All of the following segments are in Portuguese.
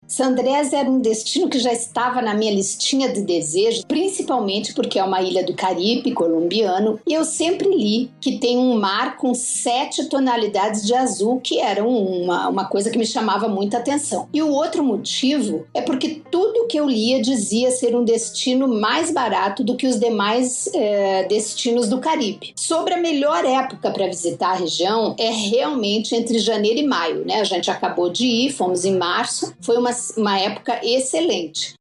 San Andrés era um destino que já estava na minha listinha de desejos, principalmente porque é uma ilha do Caribe colombiano, e eu sempre li que tem um mar com 7 tonalidades de azul, que era uma coisa que me chamava muita atenção. E o outro motivo é porque tudo que eu lia dizia ser um destino mais barato do que os demais destinos do Caribe. Sobre a melhor época para visitar a região, é realmente entre janeiro e maio, né? A gente acabou de ir, fomos em março, foi uma época excelente.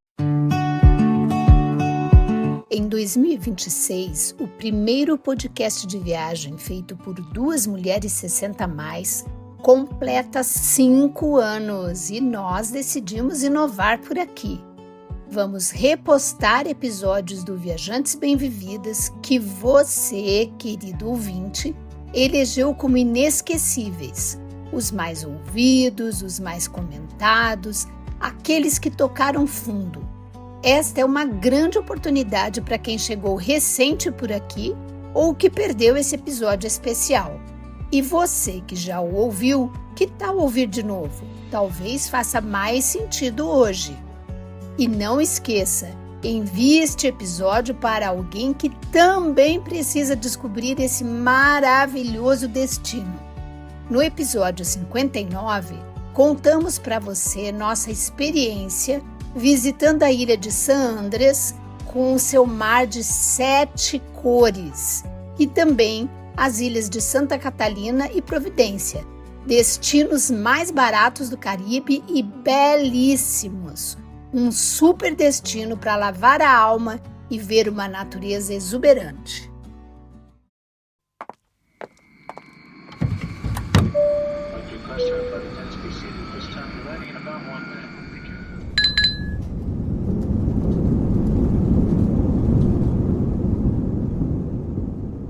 Em 2026, o primeiro podcast de viagem feito por 2 mulheres 60+, completa 5 anos e nós decidimos inovar por aqui. Vamos repostar episódios do Viajantes Bem-Vividas que você, querido ouvinte, elegeu como inesquecíveis. Os mais ouvidos, os mais comentados, aqueles que tocaram fundo. Esta é uma grande oportunidade para quem chegou recente por aqui ou que perdeu esse episódio especial. E você que já o ouviu, que tal ouvir de novo? Talvez faça mais sentido hoje. E não esqueça, envie este episódio para alguém que também precisa descobrir esse maravilhoso destino. No episódio 59, contamos para você nossa experiência visitando a ilha de San Andrés com o seu mar de 7 cores e também as ilhas de Santa Catalina e Providência, destinos mais baratos do Caribe e belíssimos. Um super destino para lavar a alma e ver uma natureza exuberante.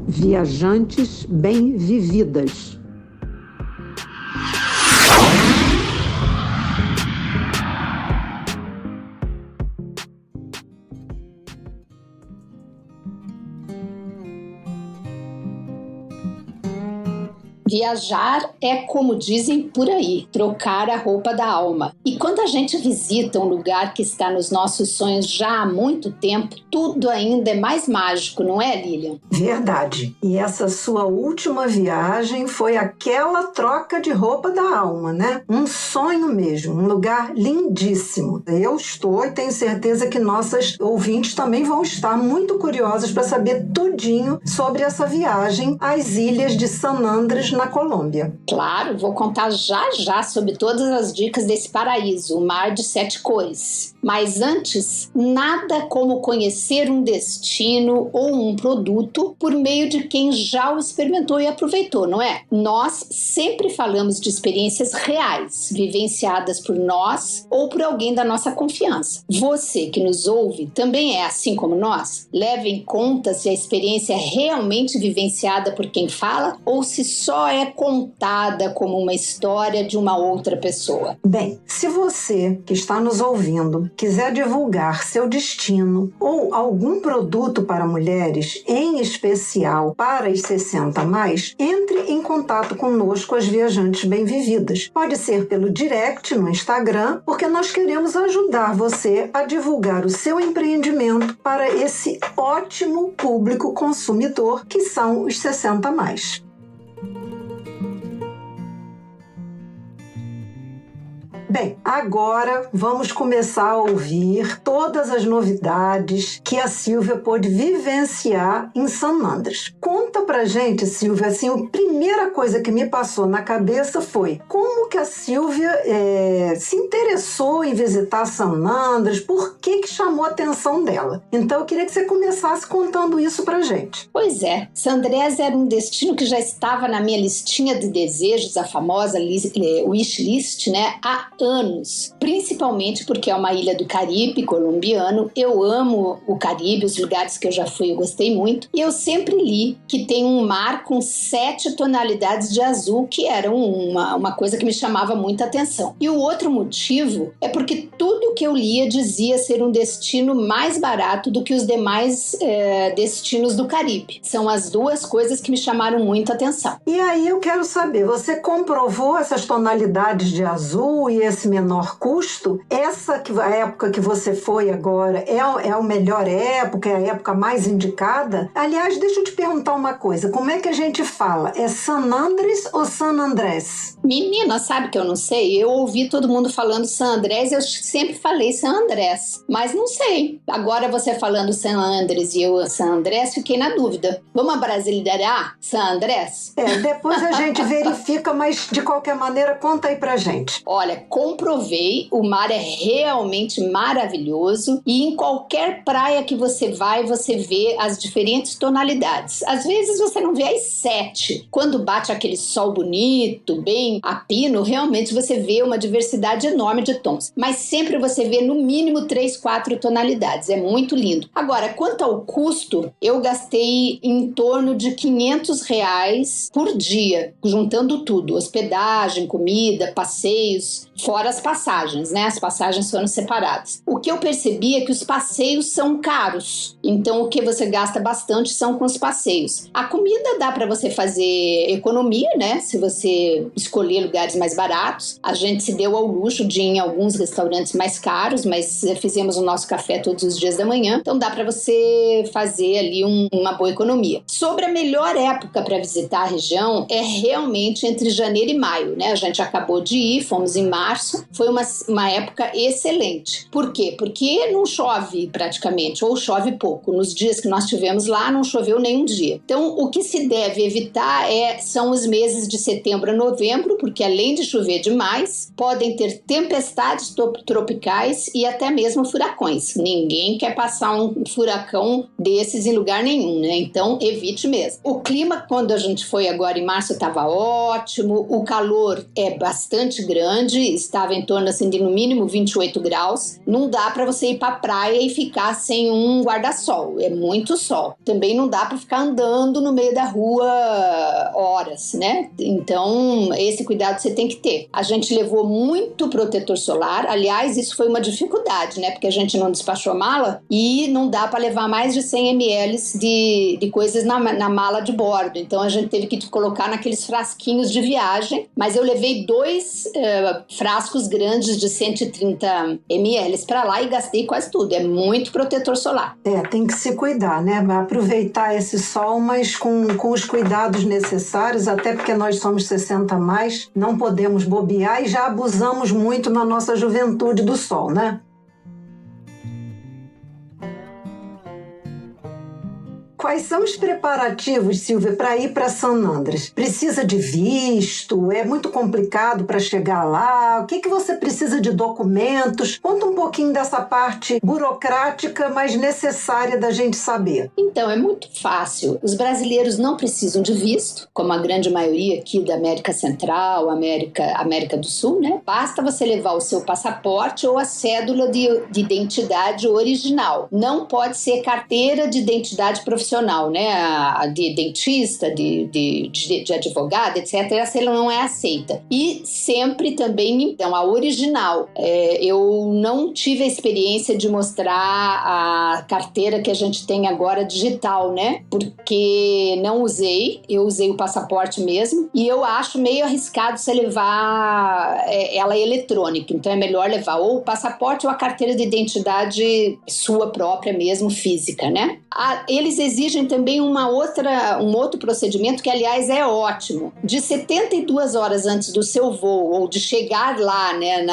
Viajantes Bem-Vividas. Viajar é, como dizem por aí, trocar a roupa da alma. E quando a gente visita um lugar que está nos nossos sonhos já há muito tempo, tudo ainda é mais mágico, não é, Lilian? Verdade. E essa sua última viagem foi aquela troca de roupa da alma, né? Um sonho mesmo, um lugar lindíssimo. Eu estou e tenho certeza que nossas ouvintes também vão estar muito curiosas para saber tudinho sobre essa viagem às ilhas de San Andrés, na Colômbia. Claro, vou contar já sobre todas as dicas desse paraíso, o mar de 7 cores. Mas antes, nada como conhecer um destino ou um produto por meio de quem já o experimentou e aproveitou, não é? Nós sempre falamos de experiências reais, vivenciadas por nós ou por alguém da nossa confiança. Você que nos ouve também é assim como nós? Leve em conta se a experiência é realmente vivenciada por quem fala ou se só é contada como uma história de uma outra pessoa. Bem, se você que está nos ouvindo quiser divulgar seu destino ou algum produto para mulheres, em especial para as 60+, entre em contato conosco, as Viajantes Bem-Vividas. Pode ser pelo direct no Instagram, porque nós queremos ajudar você a divulgar o seu empreendimento para esse ótimo público consumidor que são os 60+. Bem, agora vamos começar a ouvir todas as novidades que a Silvia pôde vivenciar em San Andrés. Conta pra gente, Silvia, assim, a primeira coisa que me passou na cabeça foi como que a Silvia se interessou em visitar San Andrés, por que chamou a atenção dela. Então eu queria que você começasse contando isso pra gente. Pois é, San Andrés era um destino que já estava na minha listinha de desejos, a famosa wishlist, né, há anos, principalmente porque é uma ilha do Caribe colombiano. Eu amo o Caribe, os lugares que eu já fui eu gostei muito, e eu sempre li que tem um mar com 7 tonalidades de azul, que era uma coisa que me chamava muita atenção. E o outro motivo é porque tudo que eu lia dizia ser um destino mais barato do que os demais destinos do Caribe. São as duas coisas que me chamaram muita atenção. E aí eu quero saber, você comprovou essas tonalidades de azul e oferece menor custo, a época que você foi agora é a melhor época, é a época mais indicada? Aliás, deixa eu te perguntar uma coisa, como é que a gente fala? É San Andrés ou San Andrés? Menina, sabe que eu não sei? Eu ouvi todo mundo falando San Andrés, eu sempre falei San Andrés, mas não sei. Agora você falando San Andrés e eu San Andrés, fiquei na dúvida. Vamos abrasileirar San Andrés? Depois a gente verifica, mas de qualquer maneira, conta aí pra gente. Olha, comprovei, o mar é realmente maravilhoso e em qualquer praia que você vai, você vê as diferentes tonalidades. Às vezes você não vê as 7. Quando bate aquele sol bonito, bem a pino, realmente você vê uma diversidade enorme de tons. Mas sempre você vê no mínimo 3, 4 tonalidades. É muito lindo. Agora, quanto ao custo, eu gastei em torno de R$500 por dia, juntando tudo. Hospedagem, comida, passeios, fora as passagens, né? As passagens foram separadas. O que eu percebi é que os passeios são caros. Então, o que você gasta bastante são com os passeios. A comida dá para você fazer economia, né? Se você escolher lugares mais baratos. A gente se deu ao luxo de ir em alguns restaurantes mais caros, mas fizemos o nosso café todos os dias da manhã. Então, dá para você fazer ali uma boa economia. Sobre a melhor época para visitar a região, é realmente entre janeiro e maio, né? A gente acabou de ir, fomos em março. Foi uma época excelente. Por quê? Porque não chove praticamente, ou chove pouco. Nos dias que nós tivemos lá, não choveu nenhum dia. Então, o que se deve evitar são os meses de setembro a novembro, porque além de chover demais, podem ter tempestades tropicais e até mesmo furacões. Ninguém quer passar um furacão desses em lugar nenhum, né? Então, evite mesmo. O clima, quando a gente foi agora em março, estava ótimo. O calor é bastante grande, estava em torno assim, de no mínimo 28 graus. Não dá para você ir para a praia e ficar sem um guarda-sol. É muito sol. Também não dá para ficar andando no meio da rua horas, né? Então, esse cuidado você tem que ter. A gente levou muito protetor solar. Aliás, isso foi uma dificuldade, né? Porque a gente não despachou a mala e não dá para levar mais de 100 ml de coisas na mala de bordo. Então, a gente teve que colocar naqueles frasquinhos de viagem. Mas eu levei 2 frascos grandes de 130 ml para lá e gastei quase tudo. É muito protetor solar. Tem que se cuidar, né? Aproveitar esse sol, mas com os cuidados necessários, até porque nós somos 60 a mais, não podemos bobear e já abusamos muito na nossa juventude do sol, né? Quais são os preparativos, Silvia, para ir para San Andrés? Precisa de visto? É muito complicado para chegar lá? O que você precisa de documentos? Conta um pouquinho dessa parte burocrática, mas necessária da gente saber. Então, é muito fácil. Os brasileiros não precisam de visto, como a grande maioria aqui da América Central, América do Sul, né? Basta você levar o seu passaporte ou a cédula de identidade original. Não pode ser carteira de identidade profissional, né? De dentista, de advogado, etc. Essa não é aceita. E sempre também, então, a original. Eu não tive a experiência de mostrar a carteira que a gente tem agora digital, né? Porque não usei, eu usei o passaporte mesmo. E eu acho meio arriscado você levar ela eletrônica. Então é melhor levar ou o passaporte ou a carteira de identidade sua própria mesmo, física, né? Eles exigem também um outro procedimento que, aliás, é ótimo. De 72 horas antes do seu voo ou de chegar lá, né,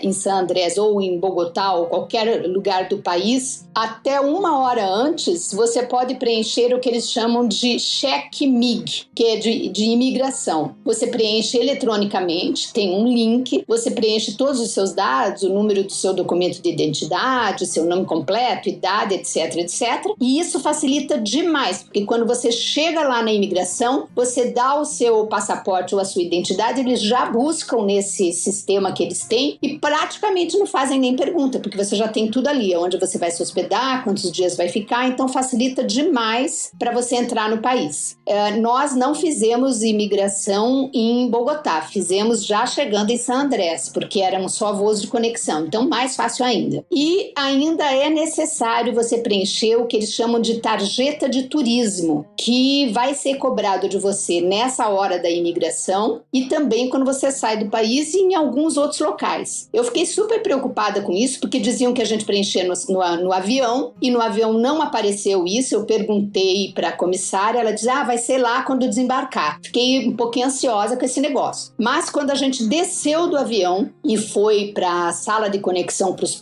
em San Andrés ou em Bogotá ou qualquer lugar do país, até 1 hora antes, você pode preencher o que eles chamam de cheque MIG, que é de imigração. Você preenche eletronicamente, tem um link, você preenche todos os seus dados, o número do seu documento de identidade, seu nome completo, idade, etc, etc. E isso facilita demais, porque quando você chega lá na imigração, você dá o seu passaporte ou a sua identidade, eles já buscam nesse sistema que eles têm e praticamente não fazem nem pergunta, porque você já tem tudo ali, onde você vai se hospedar, quantos dias vai ficar, então facilita demais para você entrar no país. Nós não fizemos imigração em Bogotá, fizemos já chegando em San Andrés, porque eram só voos de conexão, então mais fácil ainda. E ainda é necessário você preencher o que eles chamam de tarjeta de turismo, que vai ser cobrado de você nessa hora da imigração e também quando você sai do país e em alguns outros locais. Eu fiquei super preocupada com isso, porque diziam que a gente preenchia no avião, e no avião não apareceu isso. Eu perguntei para a comissária, ela disse, vai ser lá quando desembarcar. Fiquei um pouquinho ansiosa com esse negócio. Mas quando a gente desceu do avião e foi para a sala de conexão para os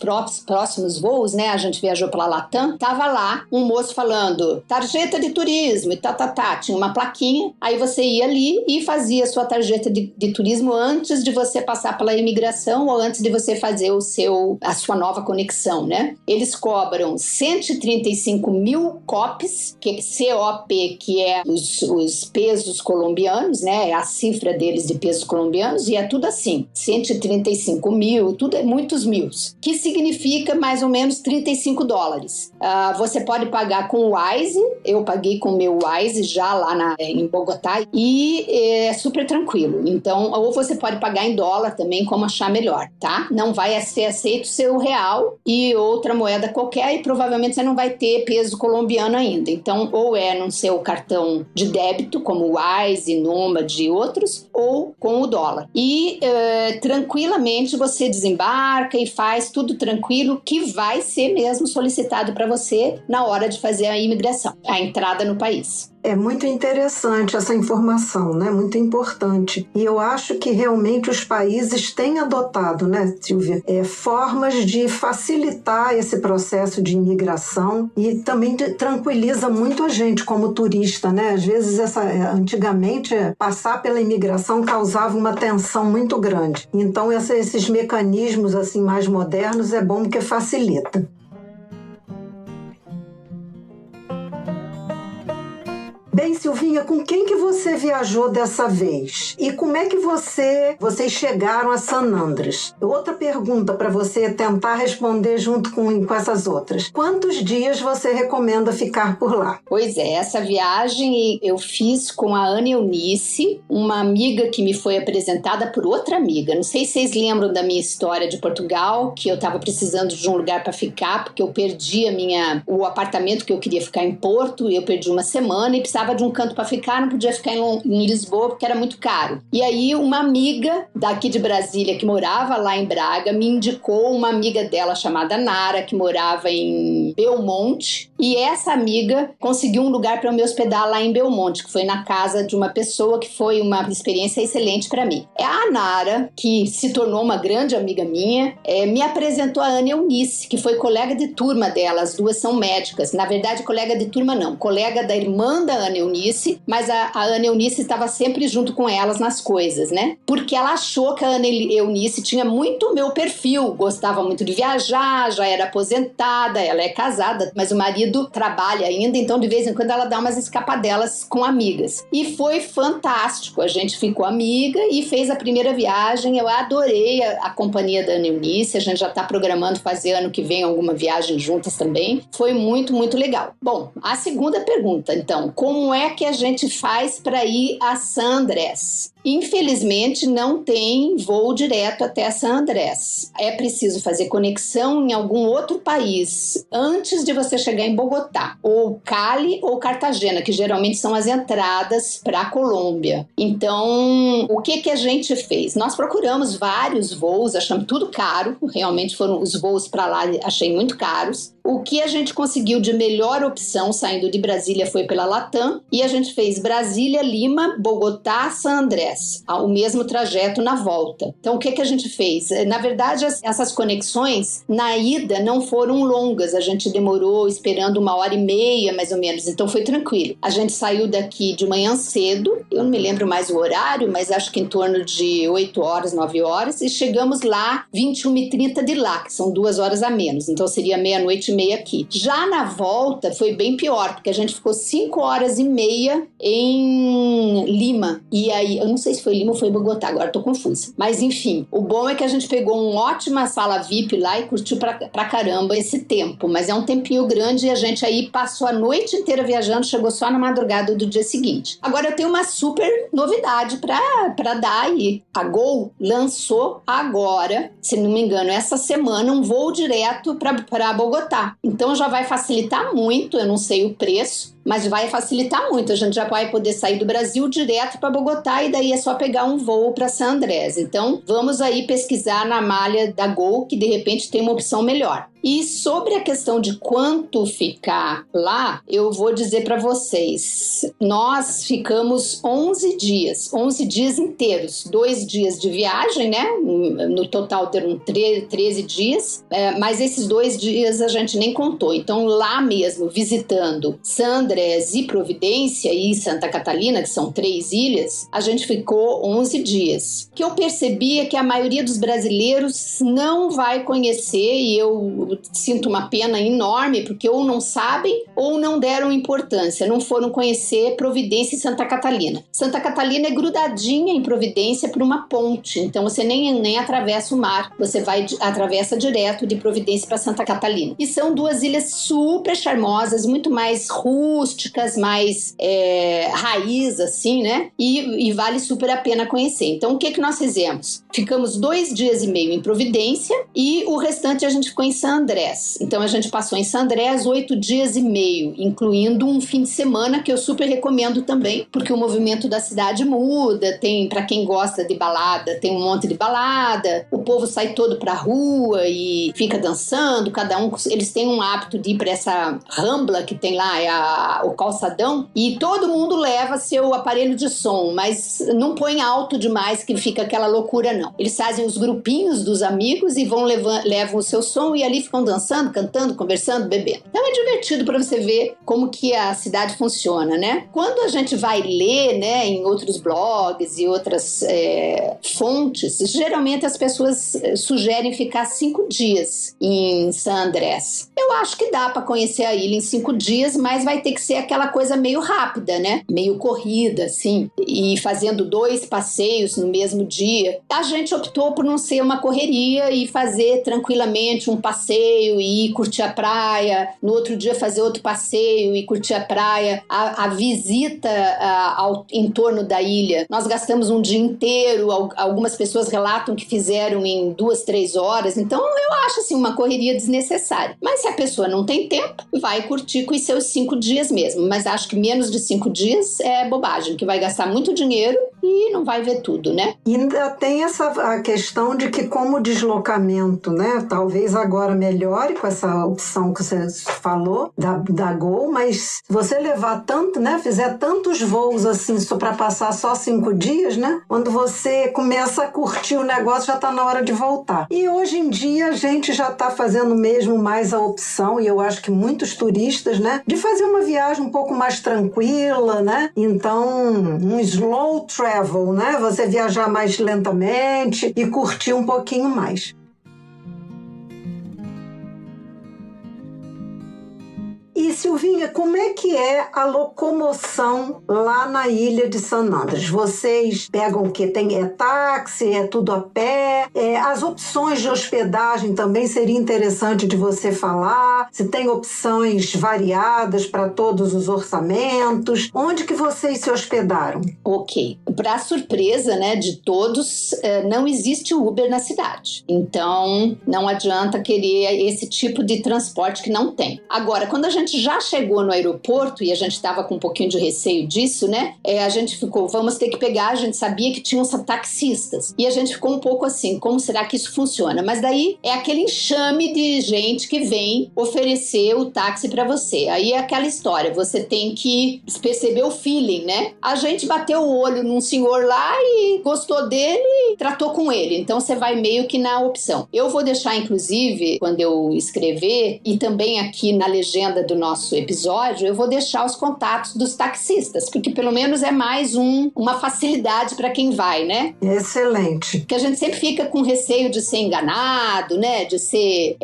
próximos voos, né, a gente viajou pela Latam, tava lá um moço falando, tarjeta de turismo e tinha uma plaquinha, aí você ia ali e fazia a sua tarjeta de turismo antes de você passar pela imigração ou antes de você fazer a sua nova conexão, né? Eles cobram 135 mil COPs, COP, que é os pesos colombianos, né? É a cifra deles de pesos colombianos, e é tudo assim, 135 mil, tudo é muitos mil, que significa mais ou menos $35. Você pode pagar com o Wise, eu paguei com o meu Wise já lá em Bogotá, e é super tranquilo. Então, ou você pode pagar em dólar também, como achar melhor, tá? Não vai ser aceito o seu real e outra moeda qualquer, e provavelmente você não vai ter peso colombiano ainda. Então, ou é no seu cartão de débito, como Wise, Nomad e outros, ou com o dólar. E tranquilamente você desembarca e faz tudo tranquilo, que vai ser mesmo solicitado para você na hora de fazer a imigração, a entrada no país. É muito interessante essa informação, né? Muito importante. E eu acho que realmente os países têm adotado, né, Silvia, formas de facilitar esse processo de imigração, e também tranquiliza muito a gente como turista, né? Às vezes, antigamente, passar pela imigração causava uma tensão muito grande. Então, esses mecanismos assim mais modernos é bom porque facilita. Bem, Silvinha, com quem que você viajou dessa vez? E como é que vocês chegaram a San Andrés? Outra pergunta para você tentar responder junto com essas outras. Quantos dias você recomenda ficar por lá? Pois é, essa viagem eu fiz com a Ana Eunice, uma amiga que me foi apresentada por outra amiga. Não sei se vocês lembram da minha história de Portugal, que eu estava precisando de um lugar para ficar, porque eu perdi o apartamento que eu queria ficar em Porto, eu perdi uma semana e precisava de um canto para ficar, não podia ficar em Lisboa porque era muito caro. E aí uma amiga daqui de Brasília que morava lá em Braga me indicou uma amiga dela chamada Nara, que morava em Belmonte, e essa amiga conseguiu um lugar para eu me hospedar lá em Belmonte, que foi na casa de uma pessoa que foi uma experiência excelente para mim. É a Nara, que se tornou uma grande amiga minha, me apresentou a Ana Eunice, que foi colega de turma dela. As duas são médicas. Na verdade, colega de turma não, colega da irmã da Ana Eunice, mas a Ana Eunice estava sempre junto com elas nas coisas, né? Porque ela achou que a Ana Eunice tinha muito meu perfil, gostava muito de viajar, já era aposentada, ela é casada, mas o marido trabalha ainda, então de vez em quando ela dá umas escapadelas com amigas. E foi fantástico, a gente ficou amiga e fez a primeira viagem. Eu adorei a companhia da Ana Eunice, a gente já está programando fazer ano que vem alguma viagem juntas também. Foi muito, muito legal. Bom, a segunda pergunta, então, como é que a gente faz para ir a San Andrés? Infelizmente, não tem voo direto até San Andrés. É preciso fazer conexão em algum outro país antes de você chegar em Bogotá, ou Cali ou Cartagena, que geralmente são as entradas para a Colômbia. Então, o que a gente fez? Nós procuramos vários voos, achamos tudo caro, realmente foram os voos para lá, achei muito caros. O que a gente conseguiu de melhor opção saindo de Brasília foi pela Latam, e a gente fez Brasília, Lima, Bogotá, San Andrés, o mesmo trajeto na volta. Então, o que a gente fez? Na verdade, essas conexões na ida não foram longas, a gente demorou esperando 1h30, mais ou menos, então foi tranquilo. A gente saiu daqui de manhã cedo, eu não me lembro mais o horário, mas acho que em torno de 8 horas, 9 horas, e chegamos lá 21h30 de lá, que são 2 horas a menos, então seria meia-noite e meia aqui. Já na volta foi bem pior, porque a gente ficou 5 horas e meia em Lima, e aí, eu não sei se foi Lima ou foi Bogotá, agora tô confusa, mas enfim, o bom é que a gente pegou uma ótima sala VIP lá e curtiu pra caramba esse tempo, mas é um tempinho grande, e a gente aí passou a noite inteira viajando, chegou só na madrugada do dia seguinte. Agora eu tenho uma super novidade pra dar aí. A Gol lançou agora, se não me engano, essa semana, um voo direto pra Bogotá. Então já vai facilitar muito, eu não sei o preço, mas vai facilitar muito. A gente já vai poder sair do Brasil direto para Bogotá e daí é só pegar um voo para San Andrés. Então, vamos aí pesquisar na malha da Gol, que de repente tem uma opção melhor. E sobre a questão de quanto ficar lá, eu vou dizer para vocês, nós ficamos 11 dias inteiros, 2 dias de viagem, né? No total deram 13 dias, mas esses 2 dias a gente nem contou. Então lá mesmo, visitando San Andrés e Providência e Santa Catalina, que são 3 ilhas, a gente ficou 11 dias. O que eu percebi é que a maioria dos brasileiros não vai conhecer, e eu sinto uma pena enorme, porque ou não sabem ou não deram importância, não foram conhecer Providência e Santa Catalina. Santa Catalina é grudadinha em Providência por uma ponte, então você nem atravessa o mar, você atravessa direto de Providência para Santa Catalina. E são 2 ilhas super charmosas, muito mais rústicas, mais raiz, assim, né? E vale super a pena conhecer. Então, o que nós fizemos? Ficamos 2 dias e meio em Providência e o restante a gente ficou em San Andrés. Então, a gente passou em San Andrés 8 dias e meio, incluindo um fim de semana que eu super recomendo também, porque o movimento da cidade muda, tem, para quem gosta de balada, tem um monte de balada, o povo sai todo pra rua e fica dançando, cada um, eles têm um hábito de ir para essa rambla que tem lá, o calçadão, e todo mundo leva seu aparelho de som, mas não põe alto demais que fica aquela loucura, não. Eles fazem os grupinhos dos amigos e levam o seu som e ali ficam dançando, cantando, conversando, bebendo. Então é divertido para você ver como que a cidade funciona, né? Quando a gente vai ler, né, em outros blogs e outras fontes, geralmente as pessoas sugerem ficar 5 dias em San Andrés. Eu acho que dá para conhecer a ilha em 5 dias, mas vai ter que ser aquela coisa meio rápida, né? Meio corrida, assim, e fazendo 2 passeios no mesmo dia. A gente optou por não ser uma correria e fazer tranquilamente um passeio e ir curtir a praia, no outro dia fazer outro passeio e curtir a praia. A visita ao entorno da ilha, nós gastamos um dia inteiro, algumas pessoas relatam que fizeram em 2, 3 horas, então eu acho assim uma correria desnecessária. Mas se a pessoa não tem tempo, vai curtir com os seus 5 dias mesmo, mas acho que menos de 5 dias é bobagem, que vai gastar muito dinheiro e não vai ver tudo, né? E ainda tem a questão de que como deslocamento, né, talvez agora melhore com essa opção que você falou da Gol, mas se você levar tanto, né, fizer tantos voos assim só para passar só 5 dias, né, quando você começa a curtir o negócio já está na hora de voltar. E hoje em dia a gente já está fazendo mesmo mais a opção, e eu acho que muitos turistas, né, de fazer uma viagem um pouco mais tranquila, né, então um slow travel, né, você viajar mais lentamente e curtir um pouquinho mais. E Silvinha, como é que é a locomoção lá na ilha de San Andrés? Vocês pegam o quê? É táxi? É tudo a pé? As opções de hospedagem também seria interessante de você falar. Se tem opções variadas para todos os orçamentos. Onde que vocês se hospedaram? Ok. Para surpresa, né, de todos, não existe Uber na cidade. Então, não adianta querer esse tipo de transporte que não tem. Agora, quando a gente já chegou no aeroporto e a gente estava com um pouquinho de receio disso, né? A gente ficou, vamos ter que pegar, a gente sabia que tinham taxistas. E a gente ficou um pouco assim, como será que isso funciona? Mas daí é aquele enxame de gente que vem oferecer o táxi para você. Aí é aquela história, você tem que perceber o feeling, né? A gente bateu o olho num senhor lá e gostou dele e tratou com ele. Então você vai meio que na opção. Eu vou deixar, inclusive, quando eu escrever, e também aqui na legenda do nosso episódio, eu vou deixar os contatos dos taxistas, porque pelo menos é mais uma facilidade para quem vai, né? Excelente. Porque a gente sempre fica com receio de ser enganado, né? De ser,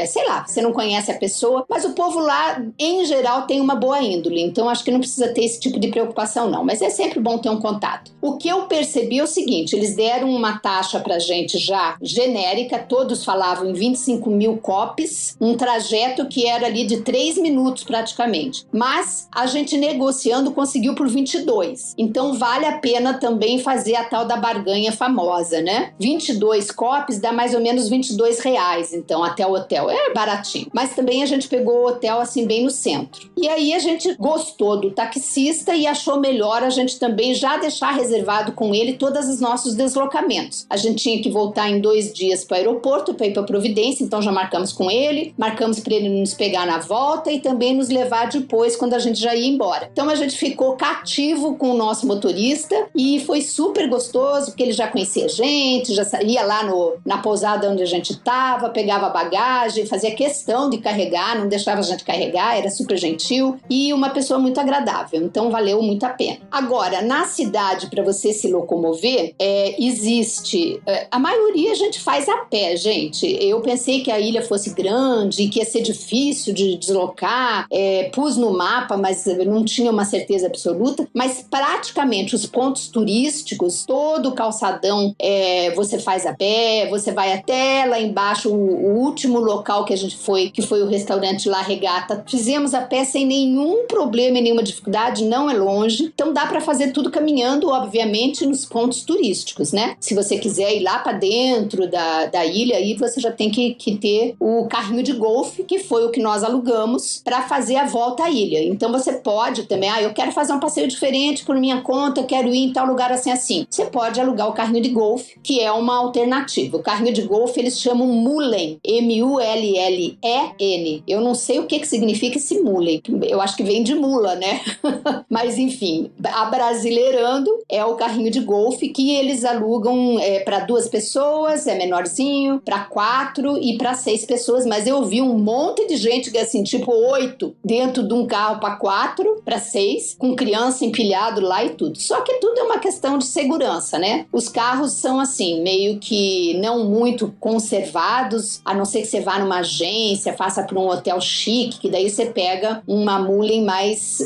sei lá, você não conhece a pessoa, mas o povo lá, em geral, tem uma boa índole, então acho que não precisa ter esse tipo de preocupação, não, mas é sempre bom ter um contato. O que eu percebi é o seguinte, eles deram uma taxa pra gente já genérica, todos falavam em 25 mil copes, um trajeto que era ali de 3 minutos minutos praticamente. Mas a gente negociando conseguiu por 22. Então vale a pena também fazer a tal da barganha famosa, né? 22 copos dá mais ou menos R$22, então até o hotel. É baratinho. Mas também a gente pegou o hotel assim bem no centro. E aí a gente gostou do taxista e achou melhor a gente também já deixar reservado com ele todos os nossos deslocamentos. A gente tinha que voltar em 2 dias para o aeroporto para ir para Providência, então já marcamos com ele, marcamos para ele nos pegar na volta e também nos levar depois quando a gente já ia embora. Então a gente ficou cativo com o nosso motorista e foi super gostoso, porque ele já conhecia a gente, já ia lá na pousada onde a gente estava, pegava a bagagem, fazia questão de carregar, não deixava a gente carregar, era super gentil e uma pessoa muito agradável, então valeu muito a pena. Agora, na cidade, para você se locomover, existe... a maioria a gente faz a pé, gente. Eu pensei que a ilha fosse grande, que ia ser difícil de deslocar, pus no mapa, mas não tinha uma certeza absoluta, mas praticamente os pontos turísticos, todo o calçadão você faz a pé, você vai até lá embaixo, o último local que a gente foi, que foi o restaurante La Regata, fizemos a pé sem nenhum problema e nenhuma dificuldade, não é longe, então dá para fazer tudo caminhando, obviamente, nos pontos turísticos, né? Se você quiser ir lá para dentro da ilha, aí você já tem que ter o carrinho de golfe, que foi o que nós alugamos para fazer a volta à ilha. Então você pode também, eu quero fazer um passeio diferente por minha conta, eu quero ir em tal lugar assim. Você pode alugar o carrinho de golfe, que é uma alternativa. O carrinho de golfe eles chamam Mullen, M-U-L-L-E-N. Eu não sei o que significa esse Mullen, eu acho que vem de mula, né? Mas enfim, abrasileirando, é o carrinho de golfe que eles alugam para 2 pessoas, é menorzinho, para 4 e para 6 pessoas, mas eu vi um monte de gente que assim, tipo 8 dentro de um carro para 4, para 6, com criança empilhado lá e tudo. Só que tudo é uma questão de segurança, né? Os carros são assim, meio que não muito conservados, a não ser que você vá numa agência, faça para um hotel chique, que daí você pega uma Mullen mais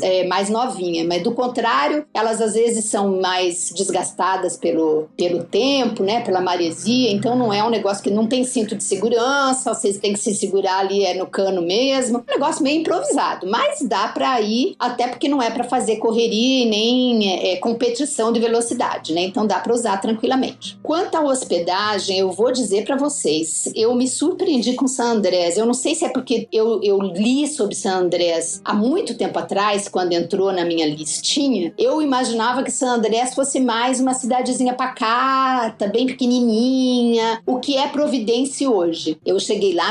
novinha, mas do contrário, elas às vezes são mais desgastadas pelo tempo, né, pela maresia, então não é um negócio que não tem cinto de segurança, vocês têm que se segurar ali no cano mesmo, um negócio meio improvisado, mas dá para ir, até porque não é para fazer correria e nem competição de velocidade, né, então dá para usar tranquilamente. Quanto à hospedagem, eu vou dizer para vocês, eu me surpreendi com San Andrés, eu não sei se é porque eu li sobre San Andrés há muito tempo atrás, quando entrou na minha listinha, eu imaginava que San Andrés fosse mais uma cidadezinha pacata, bem pequenininha, o que é Providência hoje. Eu cheguei lá,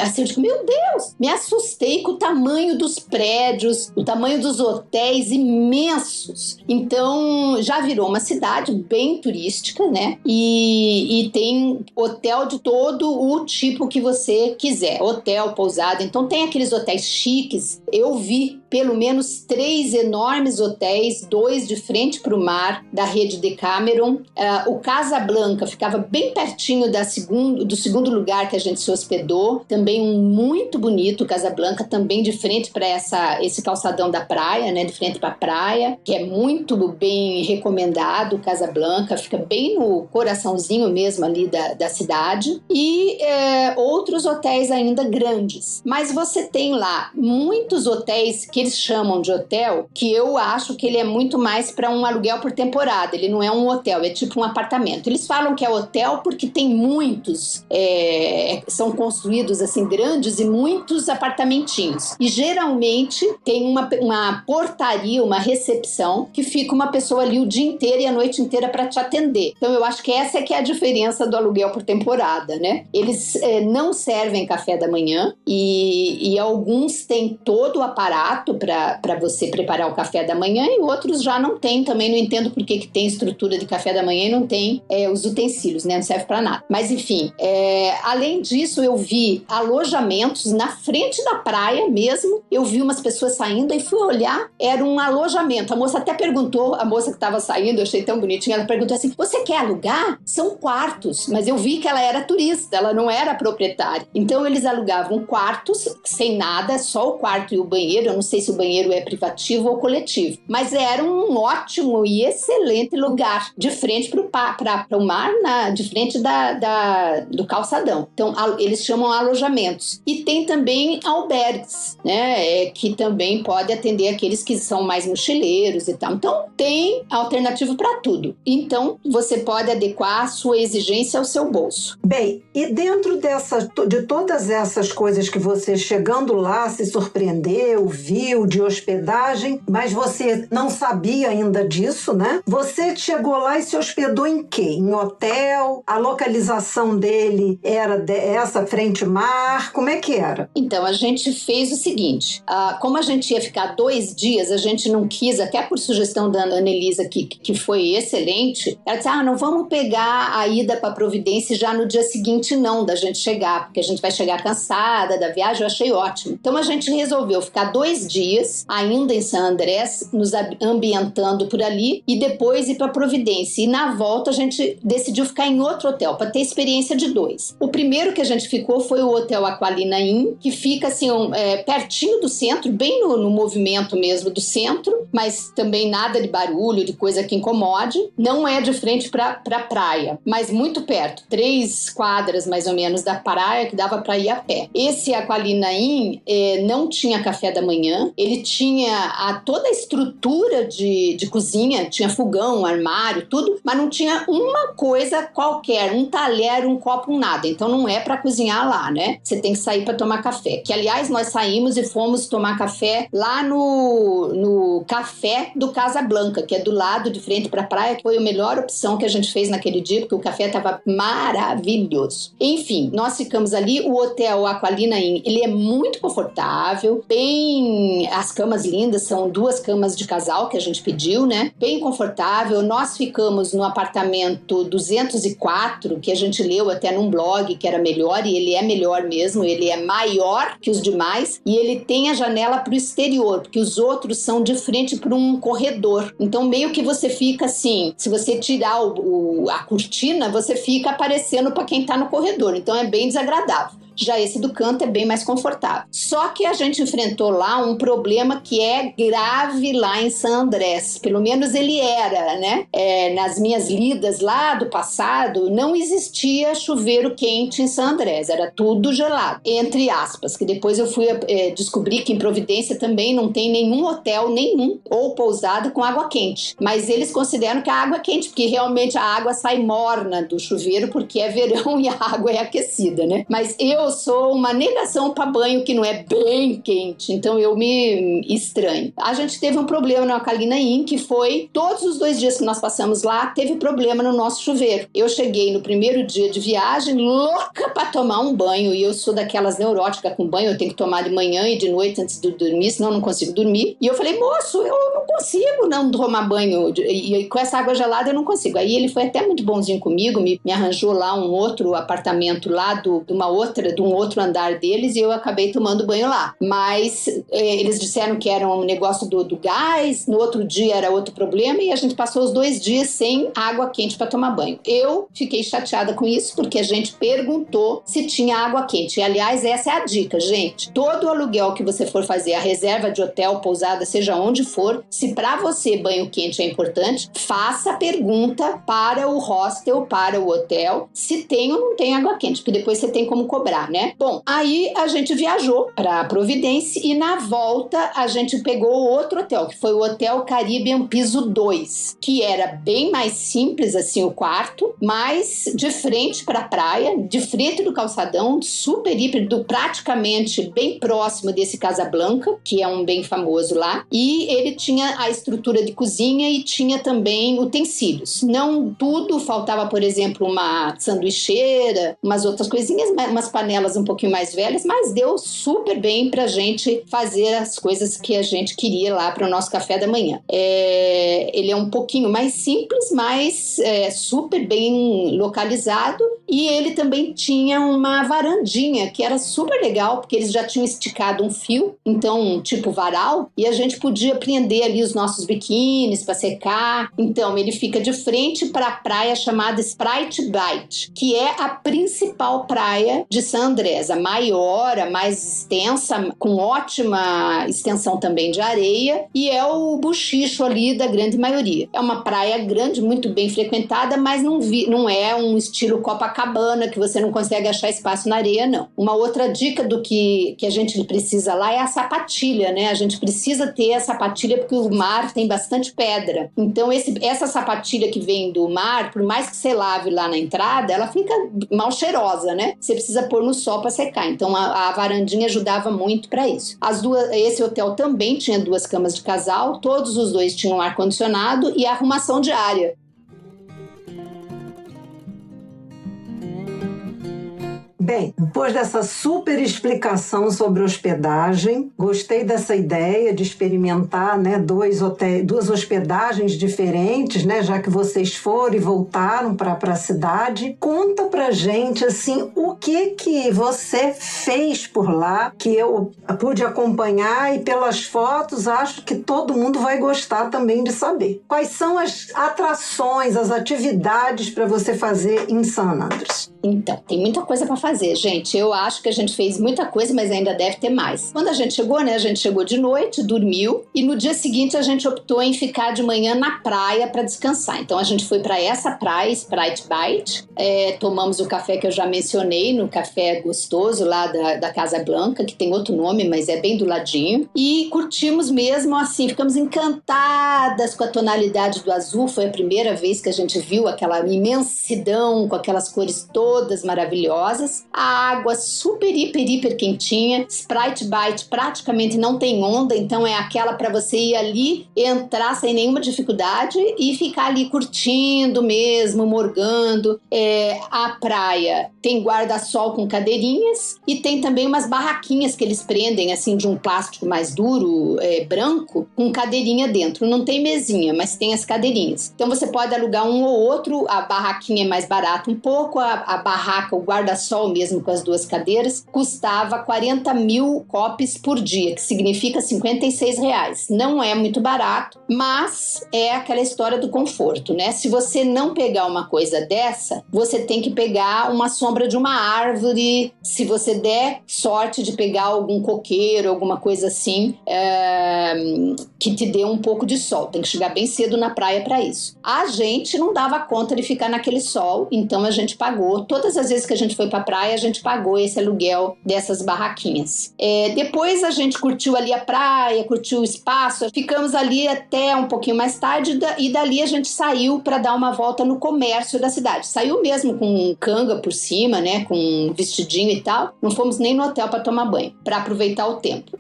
assim, eu digo, meu Deus, me assustei com o tamanho dos prédios, o tamanho dos hotéis imensos. Então, já virou uma cidade bem turística, né? E tem hotel de todo o tipo que você quiser, hotel, pousada. Então, tem aqueles hotéis chiques. Eu vi pelo menos 3 enormes hotéis, 2 de frente para o mar, da rede Decameron. O Casablanca ficava bem pertinho do segundo lugar que a gente se hospedou, também um muito bonito Casablanca, também de frente para esse calçadão da praia, né, de frente para a praia, que é muito bem recomendado. Casablanca fica bem no coraçãozinho mesmo ali da cidade, e outros hotéis ainda grandes. Mas você tem lá muitos hotéis que eles chamam de hotel, que eu acho que ele é muito mais para um aluguel por temporada, ele não é um hotel, é tipo um apartamento. Eles falam que é hotel porque tem muitos, são construídos assim grandes e muitos apartamentinhos. E geralmente tem uma portaria, uma recepção, que fica uma pessoa ali o dia inteiro e a noite inteira para te atender. Então eu acho que essa é que é a diferença do aluguel por temporada, né? Eles não servem café da manhã e alguns têm todo o aparato para você preparar o café da manhã e outros já não tem. Também não entendo por que tem estrutura de café da manhã e não tem os utensílios, né? Não serve para nada. Mas enfim, além disso eu vi alojamentos na frente da praia mesmo. Eu vi umas pessoas saindo e fui olhar, era um alojamento. A moça até perguntou, a moça que estava saindo, eu achei tão bonitinha, ela perguntou assim, você quer alugar? São quartos. Mas eu vi que ela era turista, ela não era proprietária. Então eles alugavam quartos sem nada, só o quarto e o banheiro. Eu não sei se o banheiro é privativo ou coletivo, mas era um ótimo e excelente lugar, de frente para o mar, de frente do calçadão. Então eles chamam alojamentos. E tem também albergues. Andrés, né? Que também pode atender aqueles que são mais mochileiros e tal. Então, tem alternativa para tudo. Então, você pode adequar a sua exigência ao seu bolso. Bem, e dentro de todas essas coisas que você, chegando lá, se surpreendeu, viu, de hospedagem, mas você não sabia ainda disso, né? Você chegou lá e se hospedou em quê? Em hotel? A localização dele era essa, frente mar? Como é que era? Então, a gente fez o seguinte, como a gente ia ficar 2 dias, a gente não quis, até por sugestão da Ana Elisa, que foi excelente, ela disse, não vamos pegar a ida para Providência já no dia seguinte, não, da gente chegar, porque a gente vai chegar cansada da viagem. Eu achei ótimo. Então, a gente resolveu ficar 2 dias ainda em San Andrés, nos ambientando por ali, e depois ir para Providência. E na volta, a gente decidiu ficar em outro hotel, para ter experiência de 2. O primeiro que a gente ficou foi o Hotel Aqualina Inn, que fica assim, pertinho do centro, bem no movimento mesmo do centro, mas também nada de barulho, de coisa que incomode. Não é de frente para praia, mas muito perto, 3 quadras mais ou menos da praia, que dava para ir a pé. Esse Aqualina Inn não tinha café da manhã, ele tinha toda a estrutura de cozinha, tinha fogão, armário, tudo, mas não tinha uma coisa qualquer, um talher, um copo, nada. Então não é para cozinhar lá, né? Você tem que sair para tomar café. Que, aliás, nós saímos e fomos tomar café lá no café do Casablanca, que é do lado de frente para a praia, que foi a melhor opção que a gente fez naquele dia, porque o café estava maravilhoso. Enfim, nós ficamos ali. O Hotel Aqualina Inn, ele é muito confortável, as camas lindas, são 2 camas de casal que a gente pediu, né? Bem confortável. Nós ficamos no apartamento 204, que a gente leu até num blog que era melhor, e ele é melhor mesmo, ele é maior que os demais, e ele tem a janela para o exterior, porque os outros são de frente para um corredor. Então, meio que você fica assim, se você tirar a cortina, você fica aparecendo para quem está no corredor. Então, é bem desagradável. Já esse do canto é bem mais confortável. Só que a gente enfrentou lá um problema que é grave lá em San Andrés. Pelo menos ele era, né? Nas minhas lidas lá do passado, não existia chuveiro quente em San Andrés. Era tudo gelado, entre aspas. Que depois eu fui descobrir que em Providência também não tem nenhum hotel, ou pousada com água quente. Mas eles consideram que a água é quente, porque realmente a água sai morna do chuveiro, porque é verão e a água é aquecida, né? Mas eu sou uma negação para banho que não é bem quente, então eu me estranho. A gente teve um problema no Aqualina Inn, que foi todos os 2 dias que nós passamos lá, teve problema no nosso chuveiro. Eu cheguei no primeiro dia de viagem louca para tomar um banho, e eu sou daquelas neuróticas com banho, eu tenho que tomar de manhã e de noite antes de dormir, senão eu não consigo dormir. E eu falei, moço, eu não consigo não tomar banho, e com essa água gelada eu não consigo. Aí ele foi até muito bonzinho comigo, me arranjou lá um outro apartamento lá de um outro andar deles, e eu acabei tomando banho lá. Mas eles disseram que era um negócio do gás, no outro dia era outro problema, e a gente passou os 2 dias sem água quente para tomar banho. Eu fiquei chateada com isso, porque a gente perguntou se tinha água quente. E, aliás, essa é a dica, gente. Todo aluguel que você for fazer, a reserva de hotel, pousada, seja onde for, se para você banho quente é importante, faça a pergunta para o hostel, para o hotel, se tem ou não tem água quente, porque depois você tem como cobrar, né? Bom, aí a gente viajou para Providência, e na volta a gente pegou outro hotel, que foi o Hotel Caribbean Piso 2, que era bem mais simples assim o quarto, mas de frente para a praia, de frente do calçadão, super híbrido, praticamente bem próximo desse Casablanca, que é um bem famoso lá, e ele tinha a estrutura de cozinha e tinha também utensílios. Não tudo, faltava, por exemplo, uma sanduicheira, umas outras coisinhas, umas panelas um pouquinho mais velhas, mas deu super bem pra gente fazer as coisas que a gente queria lá para o nosso café da manhã. Ele é um pouquinho mais simples, mas super bem localizado, e ele também tinha uma varandinha que era super legal, porque eles já tinham esticado um fio, então tipo varal, e a gente podia prender ali os nossos biquínis para secar. Então ele fica de frente para a praia chamada Sprite Bight, que é a principal praia de San Andrés, a maior, a mais extensa, com ótima extensão também de areia, e é o bochicho ali da grande maioria. É uma praia grande, muito bem frequentada, mas não é um estilo Copacabana, que você não consegue achar espaço na areia, não. Uma outra dica do que a gente precisa lá é a sapatilha, né? A gente precisa ter a sapatilha porque o mar tem bastante pedra. Então, essa sapatilha que vem do mar, por mais que você lave lá na entrada, ela fica mal cheirosa, né? Você precisa pôr no sol para secar. Então, a varandinha ajudava muito para isso. Esse hotel também tinha 2 camas de casal, todos os 2 tinham ar-condicionado e arrumação diária. Bem, depois dessa super explicação sobre hospedagem, gostei dessa ideia de experimentar, né, 2 hospedagens diferentes, né, já que vocês foram e voltaram para a cidade. Conta pra gente, assim, o que você fez por lá, que eu pude acompanhar, e pelas fotos acho que todo mundo vai gostar também de saber. Quais são as atrações, as atividades para você fazer em San Andrés? Então, tem muita coisa para fazer, gente. Eu acho que a gente fez muita coisa, mas ainda deve ter mais. Quando a gente chegou, né? A gente chegou de noite, dormiu, e no dia seguinte a gente optou em ficar de manhã na praia para descansar. Então a gente foi para essa praia, Sprite Bite, tomamos o café que eu já mencionei, no café gostoso lá da Casa Blanca, que tem outro nome, mas é bem do ladinho, e curtimos mesmo assim, ficamos encantadas com a tonalidade do azul. Foi a primeira vez que a gente viu aquela imensidão com aquelas cores todas maravilhosas, a água super, hiper quentinha. Sprite Bite praticamente não tem onda, então é aquela para você ir ali, entrar sem nenhuma dificuldade e ficar ali curtindo mesmo, morgando. A praia tem guarda-sol com cadeirinhas e tem também umas barraquinhas que eles prendem assim de um plástico mais duro, branco, com cadeirinha dentro. Não tem mesinha, mas tem as cadeirinhas. Então você pode alugar um ou outro, a barraquinha é mais barata um pouco, a barraca, o guarda-sol mesmo com as 2 cadeiras, custava 40 mil copes por dia, que significa R$56. Não é muito barato, mas é aquela história do conforto, né? Se você não pegar uma coisa dessa, você tem que pegar uma sombra de uma árvore, se você der sorte de pegar algum coqueiro, alguma coisa assim, que te dê um pouco de sol. Tem que chegar bem cedo na praia para isso. A gente não dava conta de ficar naquele sol, então a gente pagou. Todas as vezes que a gente foi pra praia, a gente pagou esse aluguel dessas barraquinhas. Depois a gente curtiu ali a praia, curtiu o espaço, ficamos ali até um pouquinho mais tarde e dali a gente saiu para dar uma volta no comércio da cidade. Saiu mesmo com canga por cima, né, com um vestidinho e tal. Não fomos nem no hotel para tomar banho, para aproveitar o tempo.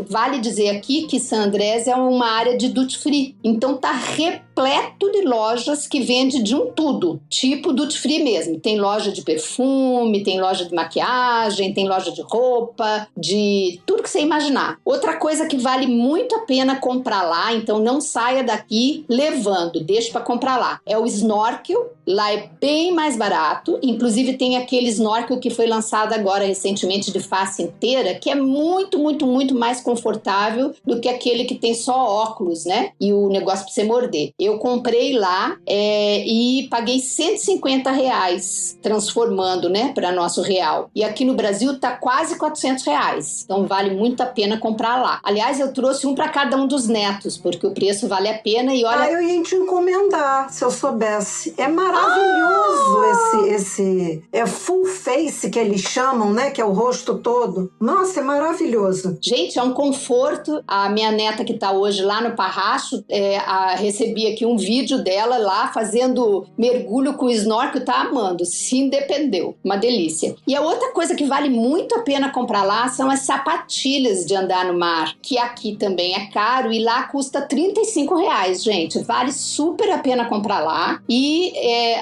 Vale dizer aqui que San Andrés é uma área de duty free, então tá repleto de lojas que vende de um tudo, tipo duty free mesmo. Tem loja de perfume, tem loja de maquiagem, tem loja de roupa, de tudo que você imaginar. Outra coisa que vale muito a pena comprar lá, então não saia daqui levando, deixa para comprar lá, é o snorkel. Lá é bem mais barato, inclusive tem aquele snorkel que foi lançado agora recentemente de face inteira, que é muito mais confortável do que aquele que tem só óculos, né? E o negócio para você morder. Eu comprei lá e paguei R$150 transformando, né, para nosso real. E aqui no Brasil tá quase R$400. Então vale muito a pena comprar lá. Aliás, eu trouxe um para cada um dos netos, porque o preço vale a pena e olha... eu ia te encomendar, se eu soubesse. É maravilhoso esse full face que eles chamam, né, que é o rosto todo. Nossa, é maravilhoso. Gente, é um conforto. A minha neta que tá hoje lá no Parracho, recebi aqui um vídeo dela lá fazendo mergulho com o snorkel, tá amando, se independeu, uma delícia. E a outra coisa que vale muito a pena comprar lá são as sapatilhas de andar no mar, que aqui também é caro e lá custa R$35, gente. Vale super a pena comprar lá e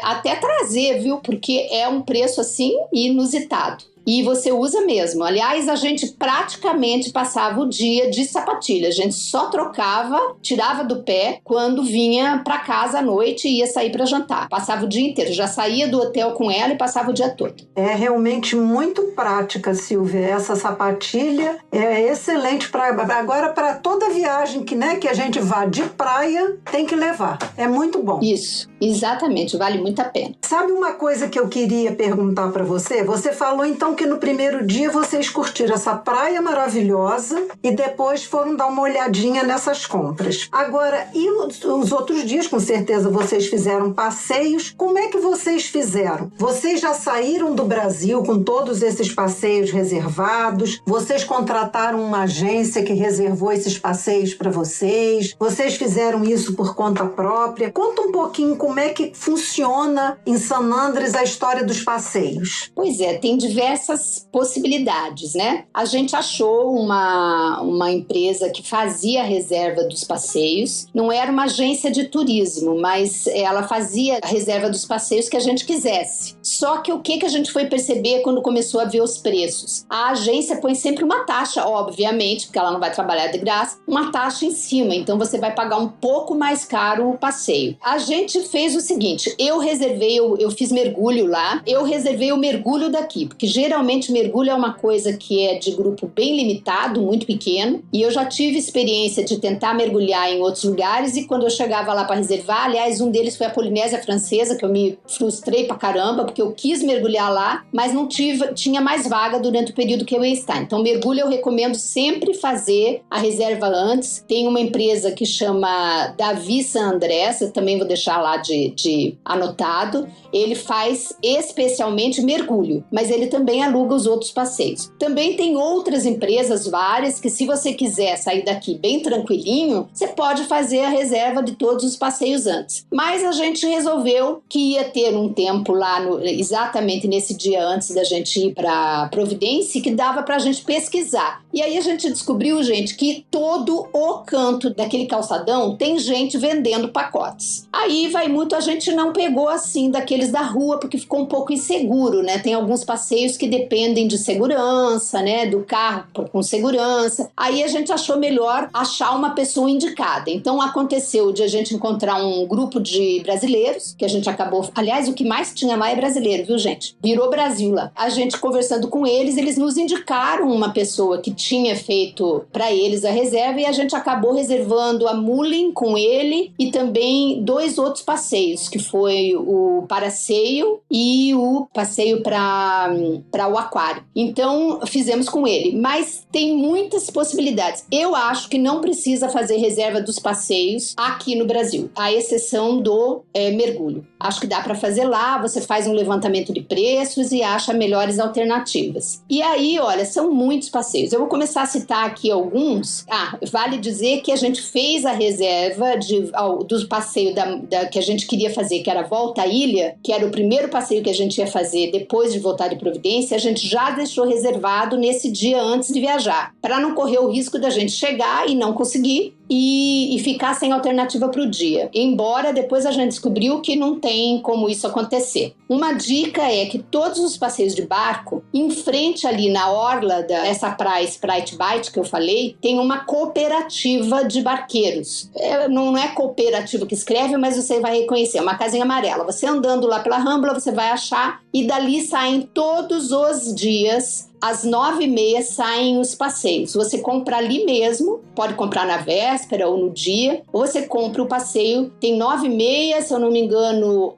até trazer, viu? Porque é um preço assim inusitado. E você usa mesmo. Aliás, a gente praticamente passava o dia de sapatilha. A gente só trocava, tirava do pé quando vinha para casa à noite e ia sair para jantar. Passava o dia inteiro. Já saía do hotel com ela e passava o dia todo. É realmente muito prática, Silvia. Essa sapatilha é excelente agora para toda viagem que a gente vá de praia, tem que levar. É muito bom. Isso, exatamente. Vale muito a pena. Sabe uma coisa que eu queria perguntar para você? Você falou então disseram que no primeiro dia vocês curtiram essa praia maravilhosa e depois foram dar uma olhadinha nessas compras. Agora, e os outros dias, com certeza vocês fizeram passeios. Como é que vocês fizeram? Vocês já saíram do Brasil com todos esses passeios reservados? Vocês contrataram uma agência que reservou esses passeios para vocês? Vocês fizeram isso por conta própria? Conta um pouquinho como é que funciona em San Andrés a história dos passeios. Pois é, tem diversas possibilidades, né? A gente achou uma empresa que fazia a reserva dos passeios. Não era uma agência de turismo, mas ela fazia a reserva dos passeios que a gente quisesse. Só que o que a gente foi perceber quando começou a ver os preços? A agência põe sempre uma taxa, obviamente, porque ela não vai trabalhar de graça, uma taxa em cima, então você vai pagar um pouco mais caro o passeio. A gente fez o seguinte, eu fiz mergulho lá, eu reservei o mergulho daqui, porque geralmente mergulho é uma coisa que é de grupo bem limitado, muito pequeno, e eu já tive experiência de tentar mergulhar em outros lugares, e quando eu chegava lá para reservar, aliás, um deles foi a Polinésia Francesa, que eu me frustrei pra caramba, porque eu quis mergulhar lá, mas não tinha mais vaga durante o período que eu ia estar. Então, mergulho eu recomendo sempre fazer a reserva antes. Tem uma empresa que chama Davi San Andrés, eu também vou deixar lá de anotado. Ele faz especialmente mergulho, mas ele também aluga os outros passeios. Também tem outras empresas, várias, que se você quiser sair daqui bem tranquilinho, você pode fazer a reserva de todos os passeios antes. Mas a gente resolveu que ia ter um tempo lá, exatamente nesse dia antes da gente ir para Providência, que dava para a gente pesquisar. E aí a gente descobriu, gente, que todo o canto daquele calçadão tem gente vendendo pacotes. Aí vai muito, a gente não pegou assim daqueles da rua, porque ficou um pouco inseguro, né? Tem alguns passeios que dependem de segurança, né? Do carro com segurança. Aí a gente achou melhor achar uma pessoa indicada. Então aconteceu de a gente encontrar um grupo de brasileiros, que a gente acabou... Aliás, o que mais tinha lá é brasileiro, viu, gente? Virou Brasil lá. A gente conversando com eles nos indicaram uma pessoa que tinha feito para eles a reserva e a gente acabou reservando a Mulin com ele e também 2 outros passeios, que foi o Paraceio e o passeio para o aquário. Então, fizemos com ele. Mas tem muitas possibilidades. Eu acho que não precisa fazer reserva dos passeios aqui no Brasil, à exceção do mergulho. Acho que dá para fazer lá, você faz um levantamento de preços e acha melhores alternativas. E aí, olha, são muitos passeios. Eu vou começar a citar aqui alguns. Vale dizer que a gente fez a reserva do passeio que a gente queria fazer, que era Volta à Ilha, que era o primeiro passeio que a gente ia fazer depois de voltar de Providência. A gente já deixou reservado nesse dia antes de viajar, para não correr o risco da gente chegar e não conseguir e ficar sem alternativa para o dia. Embora depois a gente descobriu que não tem como isso acontecer. Uma dica é que todos os passeios de barco, em frente ali na orla dessa praia Sprite Bight que eu falei, tem uma cooperativa de barqueiros. Não é cooperativa que escreve, mas você vai reconhecer. É uma casinha amarela. Você andando lá pela Rambla, você vai achar, e dali saem todos os dias. Às 9h30 saem os passeios. Você compra ali mesmo, pode comprar na véspera ou no dia, ou você compra o passeio, tem 9h30, se eu não me engano,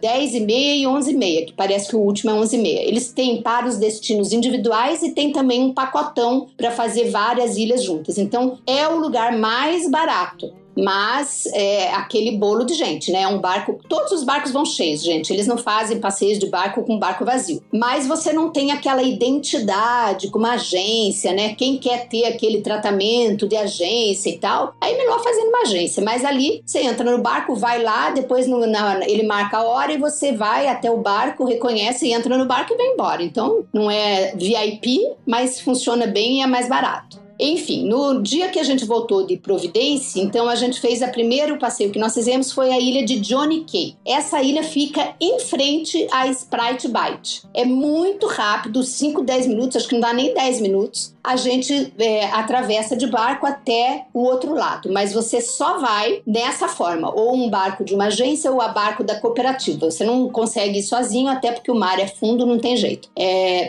10h30 e 11h30, que parece que o último é 11h30. Eles têm para os destinos individuais e tem também um pacotão para fazer várias ilhas juntas. Então, é o lugar mais barato. Mas é aquele bolo de gente, né? Um barco, todos os barcos vão cheios, gente. Eles não fazem passeios de barco com barco vazio. Mas você não tem aquela identidade com uma agência, né? Quem quer ter aquele tratamento de agência e tal, aí é melhor fazer numa agência. Mas ali, você entra no barco, vai lá, depois ele marca a hora e você vai até o barco, reconhece e entra no barco e vai embora. Então, não é VIP, mas funciona bem e é mais barato. Enfim, no dia que a gente voltou de Providência, então a gente fez o primeiro passeio que nós fizemos foi a ilha de Johnny Cay. Essa ilha fica em frente à Sprite Bight. É muito rápido, 5, 10 minutos, acho que não dá nem 10 minutos. A gente atravessa de barco até o outro lado, mas você só vai dessa forma, ou um barco de uma agência ou a barco da cooperativa. Você não consegue ir sozinho, até porque o mar é fundo, não tem jeito.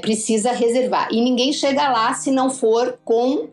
Precisa reservar. E ninguém chega lá se não for com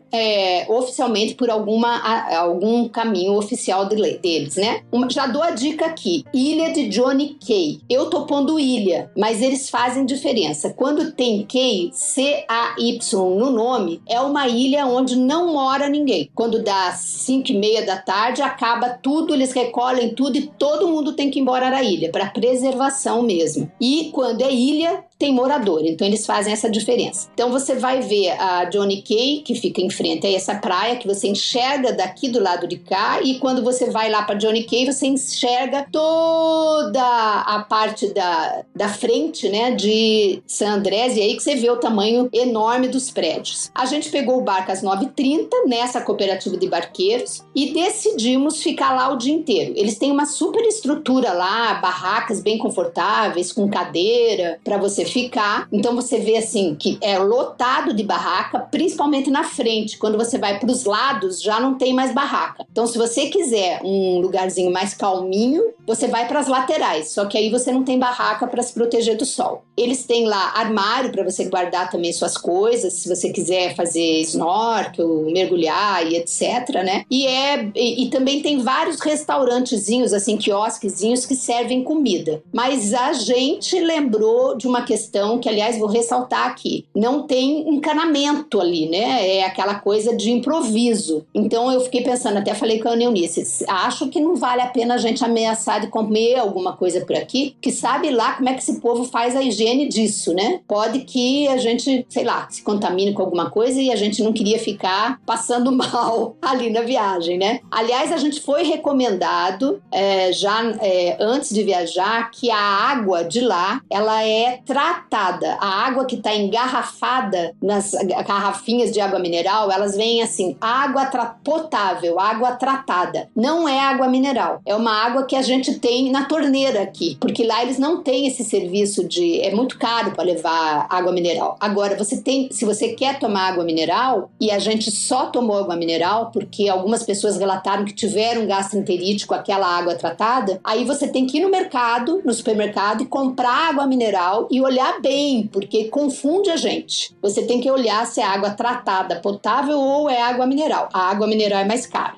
oficialmente por algum caminho oficial deles, né? Já dou a dica aqui, Ilha de Johnny Cay. Eu tô pondo ilha, mas eles fazem diferença. Quando tem Cay, C-A-Y no nome, é uma ilha onde não mora ninguém. Quando dá 5:30 da tarde, acaba tudo, eles recolhem tudo e todo mundo tem que ir embora da ilha, para preservação mesmo. E quando é ilha, tem morador, então eles fazem essa diferença. Então você vai ver a Johnny Cay, que fica em frente a essa praia, que você enxerga daqui do lado de cá, e quando você vai lá para Johnny Cay, você enxerga toda a parte da frente, né, de San Andrés, e aí que você vê o tamanho enorme dos prédios. A gente pegou o barco às 9h30, nessa cooperativa de barqueiros, e decidimos ficar lá o dia inteiro. Eles têm uma super estrutura lá, barracas bem confortáveis, com cadeira, para você ficar. Então você vê assim que é lotado de barraca, principalmente na frente. Quando você vai para os lados, já não tem mais barraca. Então se você quiser um lugarzinho mais calminho, você vai para as laterais. Só que aí você não tem barraca para se proteger do sol. Eles têm lá armário para você guardar também suas coisas, se você quiser fazer snorkel, mergulhar e etc, né? E também tem vários restaurantezinhos, assim, quiosquezinhos que servem comida. Mas a gente lembrou de uma questão que, aliás, vou ressaltar aqui. Não tem encanamento ali, né? É aquela coisa de improviso. Então eu fiquei pensando, até falei com a Eunice, acho que não vale a pena a gente ameaçar de comer alguma coisa por aqui, que sabe lá como é que esse povo faz a higiene disso, né? Pode que a gente, sei lá, se contamine com alguma coisa e a gente não queria ficar passando mal ali na viagem, né? Aliás, a gente foi recomendado antes de viajar que a água de lá, ela é tratada. A água que está engarrafada nas garrafinhas de água mineral, elas vêm assim, água potável, água tratada. Não é água mineral. É uma água que a gente tem na torneira aqui, porque lá eles não têm esse serviço é muito caro para levar água mineral. Agora, se você quer tomar água mineral, e a gente só tomou água mineral porque algumas pessoas relataram que tiveram gastroenterite com aquela água tratada, aí você tem que ir no supermercado e comprar água mineral e olhar bem, porque confunde a gente. Você tem que olhar se é água tratada, potável ou é água mineral. A água mineral é mais cara.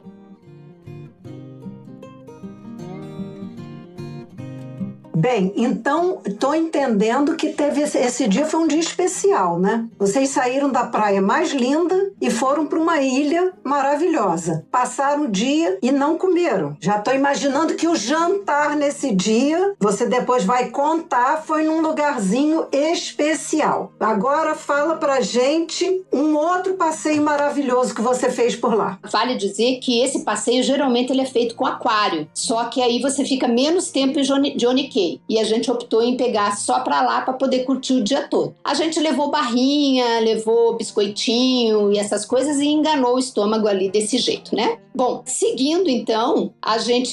Bem, então estou entendendo que esse dia foi um dia especial, né? Vocês saíram da praia mais linda e foram para uma ilha maravilhosa. Passaram o dia e não comeram. Já estou imaginando que o jantar nesse dia, você depois vai contar, foi num lugarzinho especial. Agora fala pra gente um outro passeio maravilhoso que você fez por lá. Vale dizer que esse passeio geralmente ele é feito com aquário, só que aí você fica menos tempo em Johnny Cay. E a gente optou em pegar só pra lá pra poder curtir o dia todo. A gente levou barrinha, levou biscoitinho e essas coisas e enganou o estômago ali desse jeito, né? Bom, seguindo então,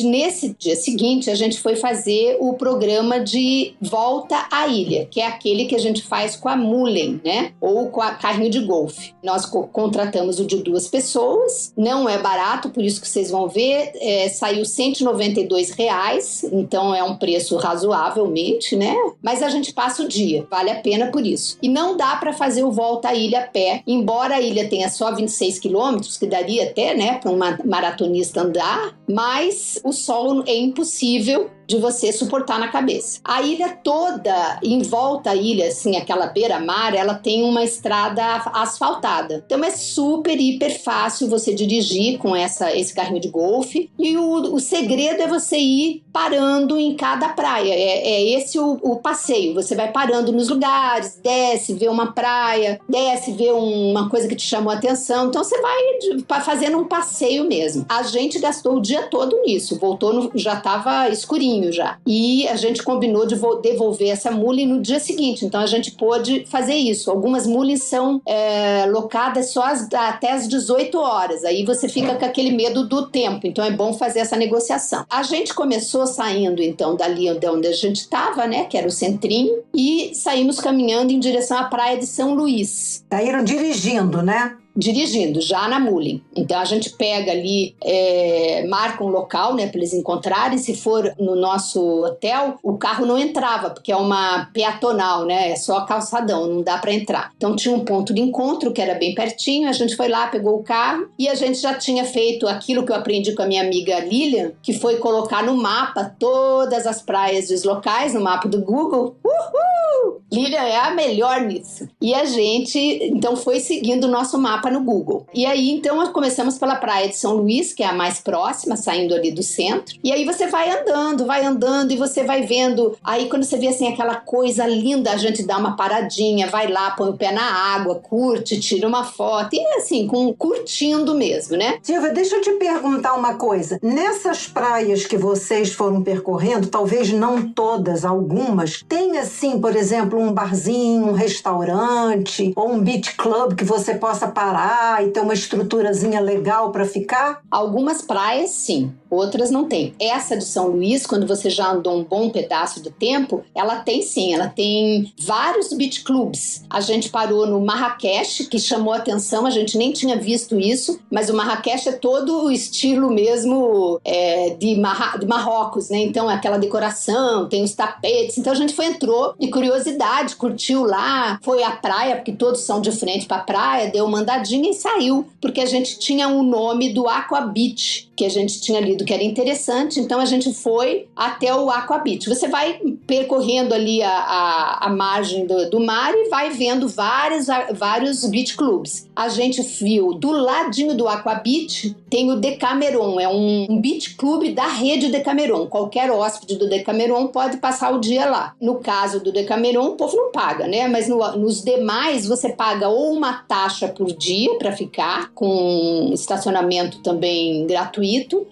nesse dia seguinte, a gente foi fazer o programa de volta à ilha, que é aquele que a gente faz com a mulem, né? Ou com a carrinho de golfe. Nós contratamos o de 2 pessoas, não é barato, por isso que vocês vão ver, saiu R$192, então é um preço razoavelmente, né? Mas a gente passa o dia, vale a pena por isso. E não dá para fazer o volta à ilha a pé, embora a ilha tenha só 26 quilômetros, que daria até, né, para uma maratonista andar, mas o sol é impossível de você suportar na cabeça. A ilha toda, em volta à ilha, assim, aquela beira-mar, ela tem uma estrada asfaltada. Então é super, hiper fácil você dirigir com esse carrinho de golfe. E o segredo é você ir parando em cada praia. É esse o passeio. Você vai parando nos lugares, desce, vê uma praia, desce, vê uma coisa que te chamou a atenção. Então você vai fazendo um passeio mesmo. A gente gastou o dia todo nisso. Voltou, já estava escurinho já. E a gente combinou de devolver essa mule no dia seguinte. Então a gente pôde fazer isso. Algumas mules são locadas só até as 18 horas. Aí você fica com aquele medo do tempo. Então é bom fazer essa negociação. A gente começou saindo então dali onde a gente estava, né? Que era o centrinho. E saímos caminhando em direção à praia de São Luís. Saíram dirigindo, né? dirigindo, já na Mullen. Então a gente pega ali, marca um local, né, para eles encontrarem. Se for no nosso hotel, o carro não entrava, porque é uma peatonal, né, é só calçadão, não dá para entrar. Então tinha um ponto de encontro que era bem pertinho, a gente foi lá, pegou o carro e a gente já tinha feito aquilo que eu aprendi com a minha amiga Lilian, que foi colocar no mapa todas as praias dos locais, no mapa do Google. Uhul! Lilian é a melhor nisso. E a gente, então, foi seguindo o nosso mapa no Google. E aí, então, nós começamos pela praia de São Luís, que é a mais próxima, saindo ali do centro. E aí você vai andando e você vai vendo. Aí, quando você vê, assim, aquela coisa linda, a gente dá uma paradinha, vai lá, põe o pé na água, curte, tira uma foto. E, assim, curtindo mesmo, né? Silvia, deixa eu te perguntar uma coisa. Nessas praias que vocês foram percorrendo, talvez não todas, algumas, tem, assim, por exemplo, um barzinho, um restaurante ou um beach club que você possa parar e ter uma estruturazinha legal para ficar? Algumas praias, sim. Outras não tem. Essa de São Luís, quando você já andou um bom pedaço do tempo, ela tem sim, ela tem vários beach clubs. A gente parou no Marrakech, que chamou a atenção, a gente nem tinha visto isso, mas o Marrakech é todo o estilo mesmo de Marrocos, né? Então, aquela decoração, tem os tapetes. Então, a gente entrou de curiosidade, curtiu lá, foi à praia, porque todos são de frente para a praia, deu uma andadinha e saiu, porque a gente tinha um nome do Aqua Beach, que a gente tinha lido que era interessante, então a gente foi até o Aqua Beach. Você vai percorrendo ali a margem do mar e vai vendo vários beach clubs. A gente viu do ladinho do Aqua Beach, tem o Decameron, é um beach club da rede Decameron. Qualquer hóspede do Decameron pode passar o dia lá. No caso do Decameron, o povo não paga, né? Mas nos demais, você paga ou uma taxa por dia para ficar, com estacionamento também gratuito,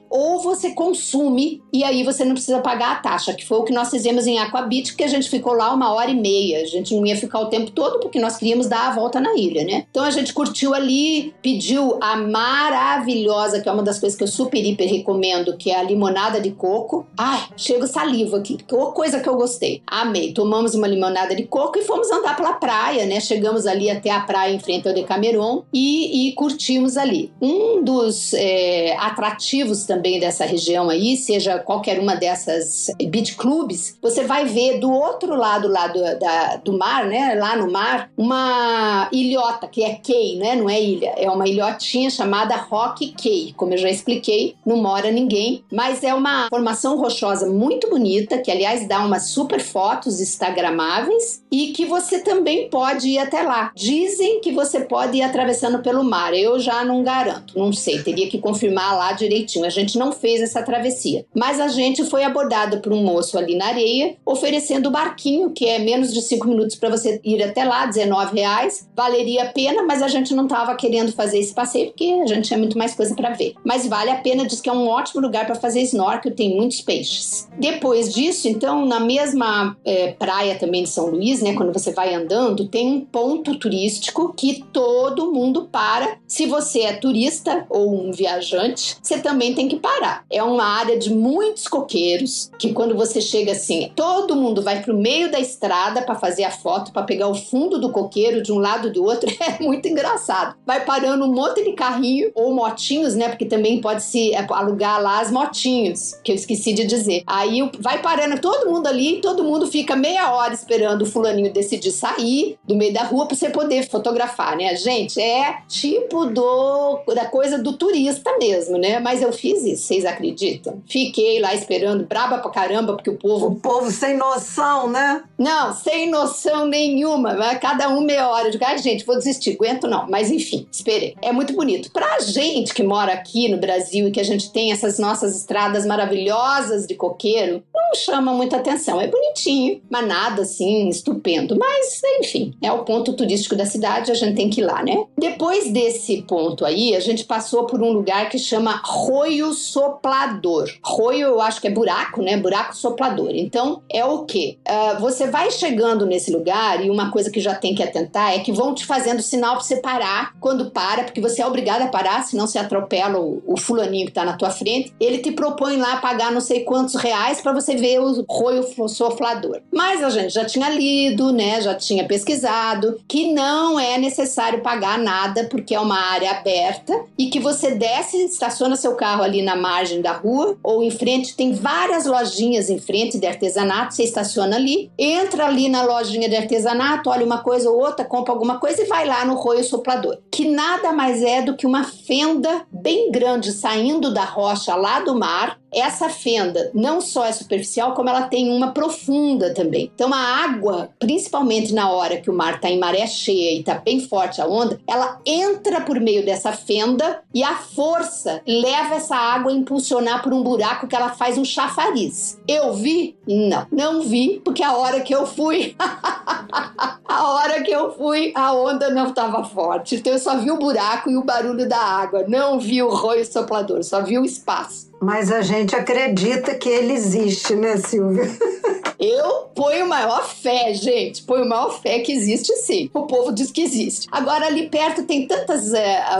ou você consome e aí você não precisa pagar a taxa, que foi o que nós fizemos em Aqua Beach, que a gente ficou lá 1h30. A gente não ia ficar o tempo todo porque nós queríamos dar a volta na ilha, né? Então a gente curtiu ali, pediu a maravilhosa, que é uma das coisas que eu super hiper recomendo, que é a limonada de coco. Ai, chega saliva aqui, que coisa que eu gostei. Amei. Tomamos uma limonada de coco e fomos andar pela praia, né? Chegamos ali até a praia em frente ao Decameron e curtimos ali. Um dos atrativos também dessa região aí, seja qualquer uma dessas beach clubs, você vai ver do outro lado lá do mar, né, lá no mar, uma ilhota, que é quay, né, não é ilha, é uma ilhotinha chamada Rock Cay, como eu já expliquei, não mora ninguém, mas é uma formação rochosa muito bonita, que aliás dá umas super fotos instagramáveis e que você também pode ir até lá. Dizem que você pode ir atravessando pelo mar, eu já não garanto, não sei, teria que confirmar lá direitinho. A gente não fez essa travessia, mas a gente foi abordado por um moço ali na areia, oferecendo o barquinho, que é menos de 5 minutos para você ir até lá, R$19, valeria a pena, mas a gente não estava querendo fazer esse passeio, porque a gente tinha muito mais coisa para ver. Mas vale a pena, diz que é um ótimo lugar para fazer snorkel, tem muitos peixes. Depois disso, então, na mesma praia também de São Luís, né, quando você vai andando, tem um ponto turístico que todo mundo para. Se você é turista ou um viajante, você também tem que parar. É uma área de muitos coqueiros, que quando você chega assim, todo mundo vai pro meio da estrada para fazer a foto, para pegar o fundo do coqueiro de um lado e do outro. É muito engraçado. Vai parando um monte de carrinho ou motinhos, né? Porque também pode se alugar lá as motinhos, que eu esqueci de dizer. Aí vai parando todo mundo ali, todo mundo fica meia hora esperando o fulaninho decidir sair do meio da rua para você poder fotografar, né? Gente, é tipo da coisa do turista mesmo, né? Mas eu fiz isso, vocês acreditam? Fiquei lá esperando, braba pra caramba, porque o povo sem noção, né? Não, sem noção nenhuma. Vai cada meia hora. Eu digo, gente, vou desistir, aguento não. Mas enfim, esperei. É muito bonito. Pra gente que mora aqui no Brasil e que a gente tem essas nossas estradas maravilhosas de coqueiro, não chama muita atenção. É bonitinho, mas nada assim estupendo. Mas, enfim, é o ponto turístico da cidade, a gente tem que ir lá, né? Depois desse ponto aí, a gente passou por um lugar que chama Roio soplador. Roio eu acho que é buraco, né? Buraco soplador. Então é o quê? Você vai chegando nesse lugar e uma coisa que já tem que atentar é que vão te fazendo sinal para você parar quando para, porque você é obrigado a parar, senão você atropela o fulaninho que tá na tua frente. Ele te propõe lá pagar não sei quantos reais para você ver o roio soplador. Mas a gente já tinha lido, né? Já tinha pesquisado que não é necessário pagar nada porque é uma área aberta e que você desce, estaciona seu carro ali na margem da rua ou em frente, tem várias lojinhas em frente de artesanato, você estaciona ali, entra ali na lojinha de artesanato, olha uma coisa ou outra, compra alguma coisa e vai lá no roio soplador, que nada mais é do que uma fenda bem grande saindo da rocha lá do mar. Essa fenda não só é superficial, como ela tem uma profunda também. Então a água, principalmente na hora que o mar está em maré cheia e está bem forte a onda, ela entra por meio dessa fenda e a força leva essa água a impulsionar por um buraco que ela faz um chafariz. Eu vi? Não vi, porque a hora que eu fui, a onda não estava forte. Então eu só vi o buraco e o barulho da água. Não vi o roio soplador, só vi o espaço. Mas a gente acredita que ele existe, né, Silvia? Eu ponho maior fé, gente. Ponho maior fé que existe, sim. O povo diz que existe. Agora, ali perto tem tantas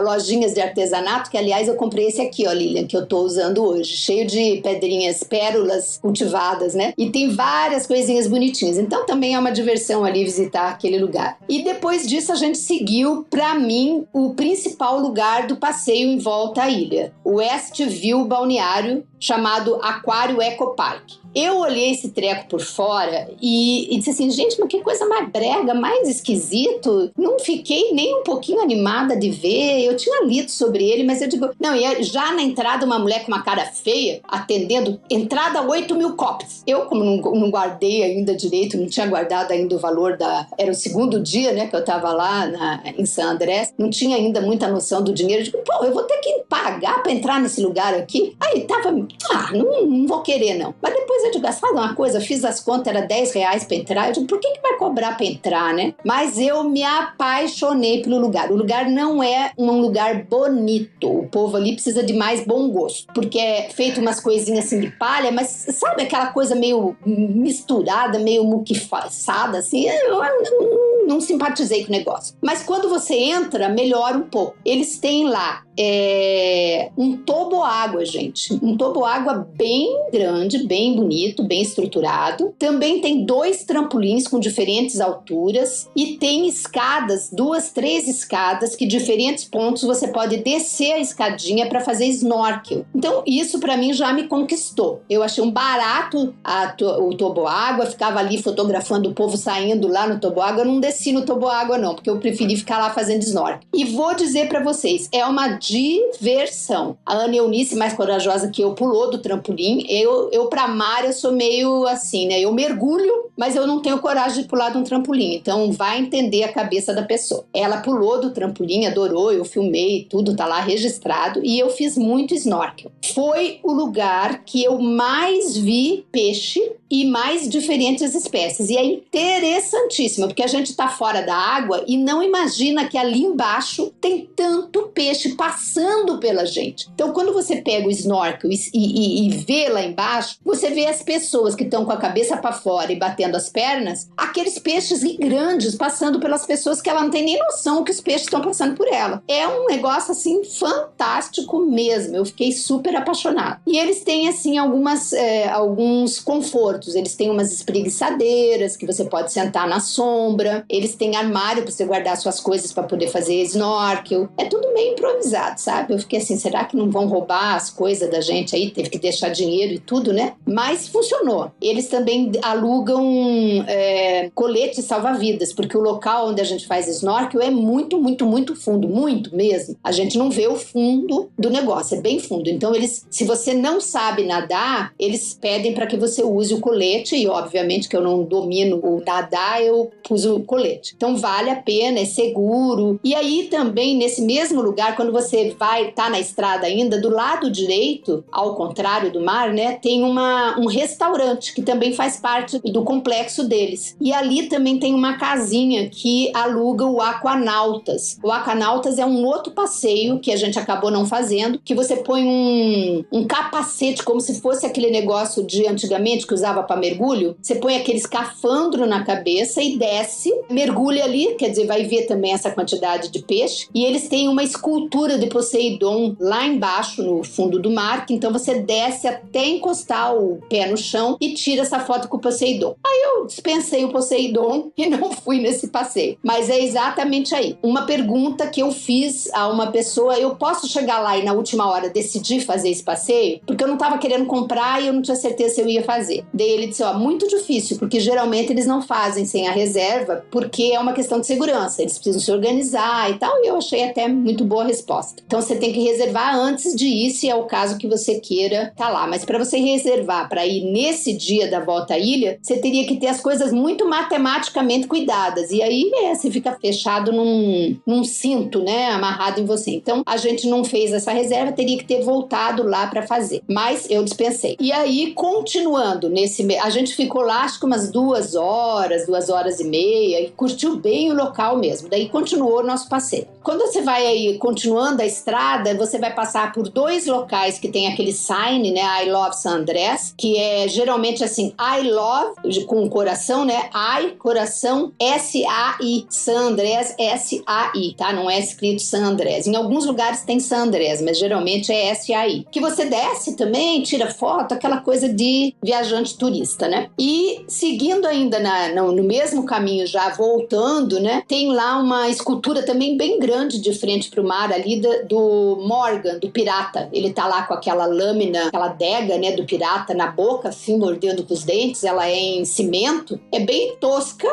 lojinhas de artesanato que, aliás, eu comprei esse aqui, ó, Lilian, que eu tô usando hoje. Cheio de pedrinhas, pérolas cultivadas, né? E tem várias coisinhas bonitinhas. Então, também é uma diversão ali visitar aquele lugar. E depois disso, a gente seguiu, pra mim, o principal lugar do passeio em volta à ilha. O Westview Balneário, chamado Aquário Ecopark. Eu olhei esse treco por fora e disse assim, gente, mas que coisa mais brega, mais esquisito. Não fiquei nem um pouquinho animada de ver. Eu tinha lido sobre ele, mas eu digo... Não, e já na entrada uma mulher com uma cara feia, atendendo, entrada 8.000 copies. Eu, como não guardei ainda direito, não tinha guardado ainda o valor da... Era o segundo dia, né, que eu tava lá em San Andrés. Não tinha ainda muita noção do dinheiro. Eu digo, pô, eu vou ter que pagar pra entrar nesse lugar aqui? Aí tava... não vou querer, não. Mas depois eu digo, sabe uma coisa? Fiz as contas, era R$10 pra entrar. Eu digo, por que vai cobrar pra entrar, né? Mas eu me apaixonei pelo lugar. O lugar não é um lugar bonito. O povo ali precisa de mais bom gosto. Porque é feito umas coisinhas assim de palha, mas sabe aquela coisa meio misturada, meio muquifaçada, assim? Eu não simpatizei com o negócio. Mas quando você entra, melhora um pouco. Eles têm lá um toboágua, gente. Um toboágua bem grande, bem bonito, bem estruturado. Também tem 2 trampolins com diferentes alturas e tem escadas, 2, 3 escadas que diferentes pontos você pode descer a escadinha para fazer snorkel. Então isso para mim já me conquistou. Eu achei um barato o toboágua, ficava ali fotografando o povo saindo lá no toboágua. Eu não desci no toboágua não, porque eu preferi ficar lá fazendo snorkel. E vou dizer para vocês, é uma diversão. A Ana Eunice, mais corajosa que eu, pulou do trampolim. Eu pra mar, eu sou meio assim, né? Eu mergulho, mas eu não tenho coragem de pular de um trampolim. Então, vai entender a cabeça da pessoa. Ela pulou do trampolim, adorou, eu filmei, tudo tá lá registrado. E eu fiz muito snorkel. Foi o lugar que eu mais vi peixe e mais diferentes espécies. E é interessantíssimo, porque a gente tá fora da água e não imagina que ali embaixo tem tanto peixe passando pela gente. Então, quando você pega o snorkel e vê lá embaixo, você vê as pessoas que estão com a cabeça para fora e batendo as pernas, aqueles peixes grandes passando pelas pessoas que ela não tem nem noção que os peixes estão passando por ela. É um negócio, assim, fantástico mesmo. Eu fiquei super apaixonada. E eles têm, assim, alguns confortos. Eles têm umas espreguiçadeiras que você pode sentar na sombra. Eles têm armário para você guardar suas coisas para poder fazer snorkel. É tudo meio improvisado, sabe? Eu fiquei assim, será que não vão roubar as coisas da gente aí? Teve que deixar dinheiro e tudo, né? Mas funcionou. Eles também alugam colete salva-vidas, porque o local onde a gente faz snorkel é muito, muito, muito fundo. Muito mesmo. A gente não vê o fundo do negócio, é bem fundo. Então, se você não sabe nadar, eles pedem para que você use o colete, e obviamente que eu não domino o nadar, eu uso o colete. Então vale a pena, é seguro. E aí também, nesse mesmo lugar, quando você tá na estrada ainda, do lado direito, ao contrário do mar, né, tem um restaurante que também faz parte do complexo deles. E ali também tem uma casinha que aluga o Aquanautas. O Aquanautas é um outro passeio que a gente acabou não fazendo, que você põe um capacete, como se fosse aquele negócio de antigamente que usava para mergulho. Você põe aquele escafandro na cabeça e desce, mergulha ali, quer dizer, vai ver também essa quantidade de peixe. E eles têm uma escultura de Poseidon lá embaixo, no fundo do mar, que então você desce até encostar o pé no chão e tira essa foto com o Poseidon. Aí eu dispensei o Poseidon e não fui nesse passeio. Mas é exatamente aí. Uma pergunta que eu fiz a uma pessoa: eu posso chegar lá e na última hora decidir fazer esse passeio? Porque eu não estava querendo comprar e eu não tinha certeza se eu ia fazer. Daí ele disse: muito difícil, porque geralmente eles não fazem sem a reserva, porque é uma questão de segurança, eles precisam se organizar e tal. E eu achei até muito boa a resposta. Então você tem que reservar antes de ir, se é o caso que você queira tá lá. Mas para você reservar para ir nesse dia da volta à ilha, você teria que ter as coisas muito matematicamente cuidadas. E aí você fica fechado num cinto, né, amarrado em você. Então a gente não fez essa reserva, teria que ter voltado lá para fazer. Mas eu dispensei. E aí, continuando a gente ficou lá acho que umas 2 horas e meia, e curtiu bem o local mesmo. Daí continuou o nosso passeio. Quando você vai aí continuando a estrada, você vai passar por 2 locais que tem aquele sign, né, I Love San Andrés, que é geralmente assim, I love, com coração, né, I, coração, S-A-I, San Andrés, S-A-I, tá? Não é escrito San Andrés. Em alguns lugares tem San Andrés, mas geralmente é S-A-I. Que você desce também, tira foto, aquela coisa de viajante turista, né? E seguindo ainda no mesmo caminho, já voltando, né, tem lá uma escultura também bem grande de frente pro mar ali do Morgan, do pirata. Ele tá lá com aquela lâmina, aquela adega, né, do pirata na boca, assim, mordendo com os dentes. Ela é em cimento, é bem tosca,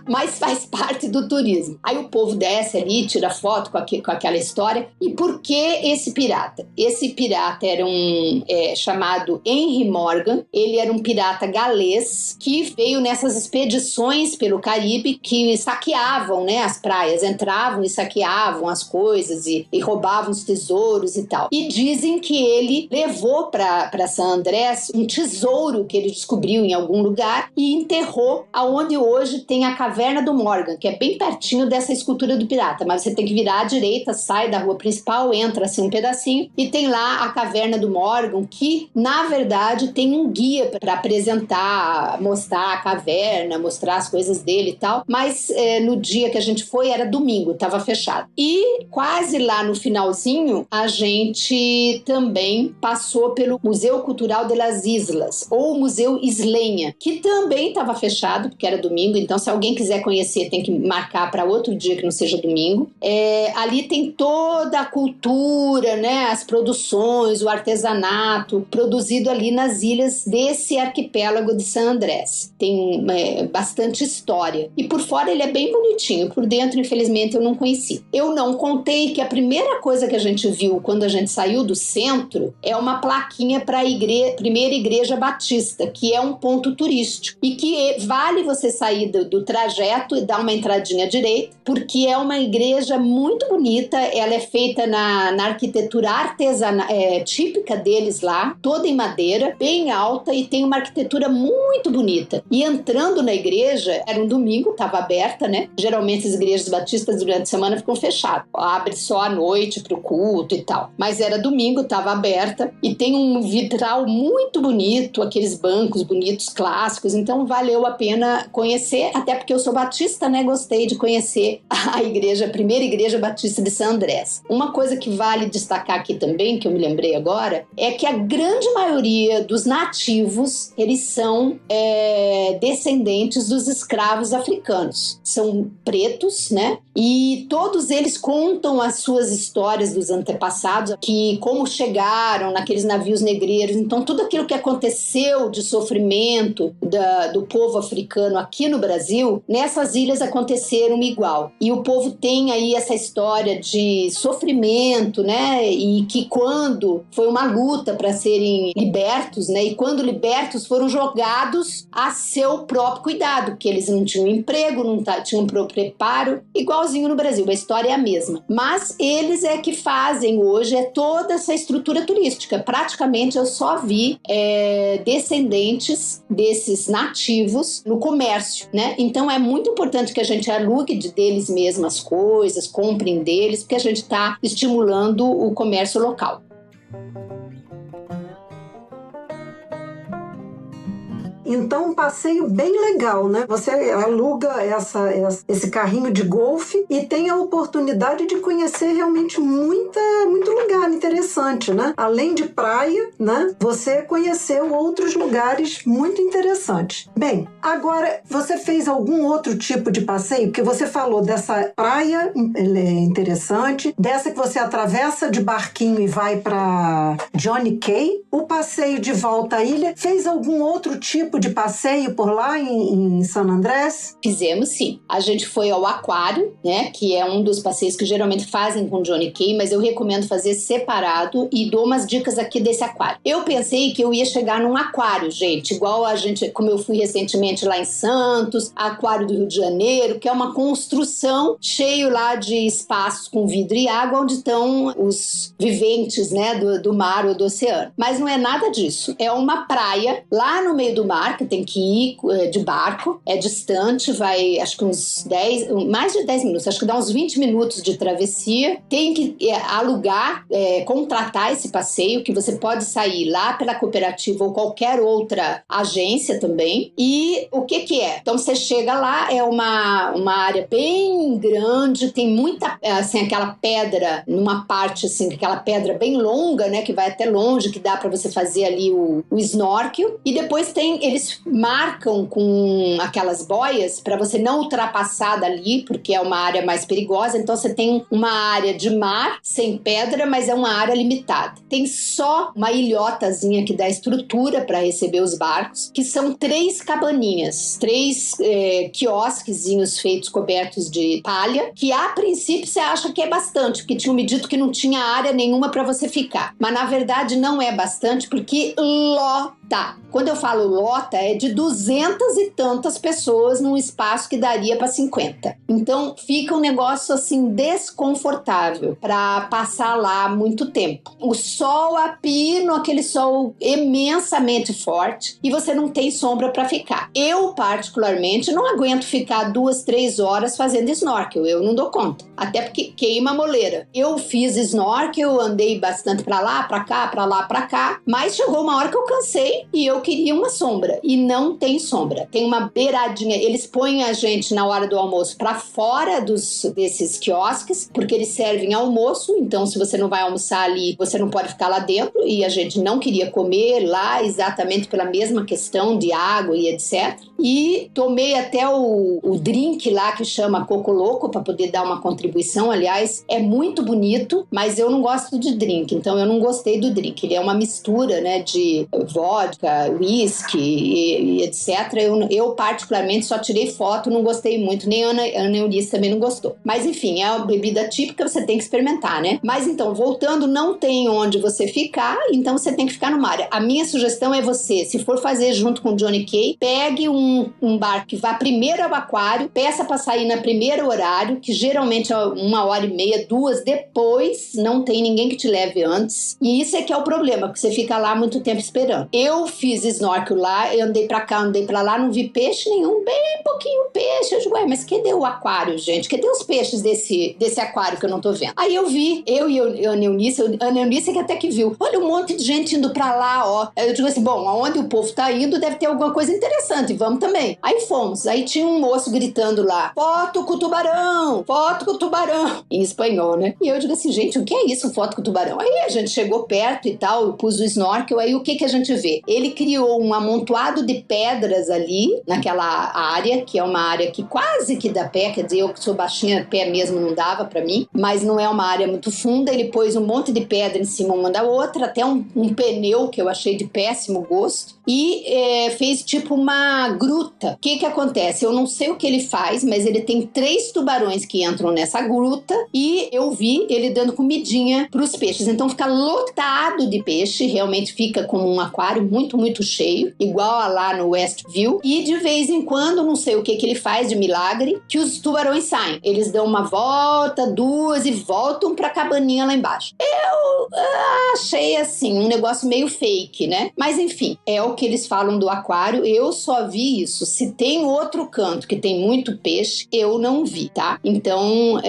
mas faz parte do turismo. Aí o povo desce ali, tira foto com aquela história. E por que esse pirata? Esse pirata era chamado Henry Morgan. Ele era um pirata galês que veio nessas expedições pelo Caribe que saqueavam, né, as praias, entravam e saqueavam as coisas e roubavam os tesouros e tal. E dizem que ele levou para San Andrés um tesouro que ele descobriu em algum lugar e enterrou aonde hoje tem a Caverna do Morgan, que é bem pertinho dessa escultura do pirata, mas você tem que virar à direita, sai da rua principal, entra assim um pedacinho e tem lá a Caverna do Morgan, que na verdade tem um guia para apresentar, mostrar a caverna, mostrar as coisas dele e tal, mas no dia que a gente foi era domingo, estava fechado. E quase lá no finalzinho a gente também passou pelo Museu Cultural de las Islas, ou Museu Islenha, que também estava fechado porque era domingo. Então se alguém quiser conhecer tem que marcar para outro dia que não seja domingo. Ali tem toda a cultura, né, as produções, o artesanato produzido ali nas ilhas desse arquipélago de San Andrés. Tem bastante história. E por fora ele é bem bonitinho, por dentro infelizmente eu não conheci. Eu não contei que a primeira coisa que a gente viu quando a gente saiu do centro é uma plaquinha para a primeira igreja batista, que é um ponto turístico e que vale você sair do trajeto e dar uma entradinha à direita, porque é uma igreja muito bonita. Ela é feita na arquitetura artesanal, típica deles lá, toda em madeira, bem alta, e tem uma arquitetura muito bonita. E entrando na igreja, era um domingo, estava aberta, né? Geralmente as igrejas batistas durante a semana ficam fechadas, abre só à noite para o culto e tal. Mas era domingo, estava aberta, e tem um vitral muito bonito, aqueles bancos bonitos, clássicos. Então valeu a pena conhecer, até porque eu sou batista, né? Gostei de conhecer a primeira igreja batista de San Andrés. Uma coisa que vale destacar aqui também, que eu me lembrei agora, é que a grande maioria dos nativos, eles são descendentes dos escravos africanos. São pretos, né? E todos eles contam as suas histórias dos antepassados, que como chegaram naqueles navios negreiros. Então tudo aquilo que aconteceu de sofrimento do povo africano aqui no Brasil, nessas ilhas aconteceram igual. E o povo tem aí essa história de sofrimento, né? E que quando foi uma luta para serem libertos, né? E quando libertos foram jogados a seu próprio cuidado, porque eles não tinham emprego, não tinham preparo, igualzinho no Brasil, a história é a mesma. mesma. Mas eles é que fazem hoje toda essa estrutura turística. Praticamente eu só vi descendentes desses nativos no comércio, né? Então é muito importante que a gente alugue deles mesmas as coisas, comprem deles, porque a gente está estimulando o comércio local. Então, um passeio bem legal, né? Você aluga esse carrinho de golfe e tem a oportunidade de conhecer realmente muito lugar interessante, né? Além de praia, né? Você conheceu outros lugares muito interessantes. Bem, agora, você fez algum outro tipo de passeio? Porque você falou dessa praia, ela é interessante, dessa que você atravessa de barquinho e vai para Johnny Cay, o passeio de volta à ilha. Fez algum outro tipo de passeio por lá em San Andrés? Fizemos, sim. A gente foi ao aquário, né, que é um dos passeios que geralmente fazem com Johnny Cay, mas eu recomendo fazer separado e dou umas dicas aqui desse aquário. Eu pensei que eu ia chegar num aquário, gente, igual como eu fui recentemente lá em Santos, aquário do Rio de Janeiro, que é uma construção cheio lá de espaços com vidro e água, onde estão os viventes, né, do mar ou do oceano. Mas não é nada disso. É uma praia lá no meio do mar, que tem que ir de barco, é distante, vai acho que mais de 10 minutos, acho que dá uns 20 minutos de travessia. Tem que alugar, contratar esse passeio, que você pode sair lá pela cooperativa ou qualquer outra agência também. E o que é? Então você chega lá, é uma área bem grande, tem muita, assim, aquela pedra, numa parte assim, aquela pedra bem longa, né, que vai até longe, que dá para você fazer ali o snorkel. E depois eles marcam com aquelas boias para você não ultrapassar dali, porque é uma área mais perigosa. Então você tem uma área de mar sem pedra, mas é uma área limitada. Tem só uma ilhotazinha que dá estrutura para receber os barcos, que são 3 cabaninhas, 3 quiosquezinhos feitos cobertos de palha, que a princípio você acha que é bastante, porque tinham me dito que não tinha área nenhuma para você ficar. Mas na verdade não é bastante, porque lota. Quando eu falo lota, é de 200 e tantas pessoas num espaço que daria para 50. Então fica um negócio assim desconfortável para passar lá muito tempo. O sol a pino, aquele sol imensamente forte, e você não tem sombra para ficar. Eu particularmente não aguento ficar 2, 3 horas fazendo snorkel, eu não dou conta, até porque queima a moleira. Eu fiz snorkel, andei bastante para lá, para cá, para lá, para cá, mas chegou uma hora que eu cansei e eu queria uma sombra, e não tem sombra. Tem uma beiradinha, eles põem a gente na hora do almoço para fora desses quiosques, porque eles servem almoço, então se você não vai almoçar ali, você não pode ficar lá dentro, e a gente não queria comer lá exatamente pela mesma questão de água e etc. E tomei até o drink lá que chama Coco Louco para poder dar uma contribuição. Aliás, é muito bonito, mas eu não gosto de drink, então eu não gostei do drink. Ele é uma mistura, né, de vodka, whisky e etc. Eu particularmente só tirei foto, não gostei muito, nem a Ana Eunice também não gostou. Mas enfim, é uma bebida típica, você tem que experimentar, né? Mas então, voltando, não tem onde você ficar, então você tem que ficar numa área. A minha sugestão é você, se for fazer junto com o Johnny Cay, pegue um barco que vá primeiro ao aquário, peça para sair no primeiro horário, que geralmente é 1h30, 2, depois não tem ninguém que te leve antes. E isso é que é o problema, porque você fica lá muito tempo esperando. Eu fiz snorkel lá, eu andei pra cá, andei pra lá, não vi peixe nenhum, bem pouquinho peixe. Eu digo, mas cadê o aquário, gente? Cadê os peixes desse aquário que eu não tô vendo? Aí eu vi, eu e a Ana Eunice que até que viu, olha um monte de gente indo pra lá, ó. Aí eu digo assim, bom, aonde o povo tá indo deve ter alguma coisa interessante, vamos também. Aí fomos, aí tinha um moço gritando lá, foto com o tubarão, em espanhol, né? E eu digo assim, gente, o que é isso, foto com o tubarão? Aí a gente chegou perto e tal, eu pus o snorkel, aí o que a gente vê? Ele criou um amontoado de pedras ali, naquela área, que é uma área que quase que dá pé, quer dizer, eu que sou baixinha, pé mesmo não dava pra mim, mas não é uma área muito funda. Ele pôs um monte de pedra em cima uma da outra, até um pneu que eu achei de péssimo gosto, e fez tipo uma gruta. O que acontece? Eu não sei o que ele faz, mas ele tem 3 tubarões que entram nessa gruta e eu vi ele dando comidinha para os peixes. Então fica lotado de peixe, realmente fica como um aquário muito, muito cheio, igual a lá no Westview. E de vez em quando, não sei o que ele faz de milagre, que os tubarões saem. Eles dão uma volta, 2 e voltam para a cabaninha lá embaixo. Eu achei assim, um negócio meio fake, né? Mas enfim, é o que eles falam do aquário. Eu só vi isso. Se tem outro canto que tem muito peixe, eu não vi, tá? Então,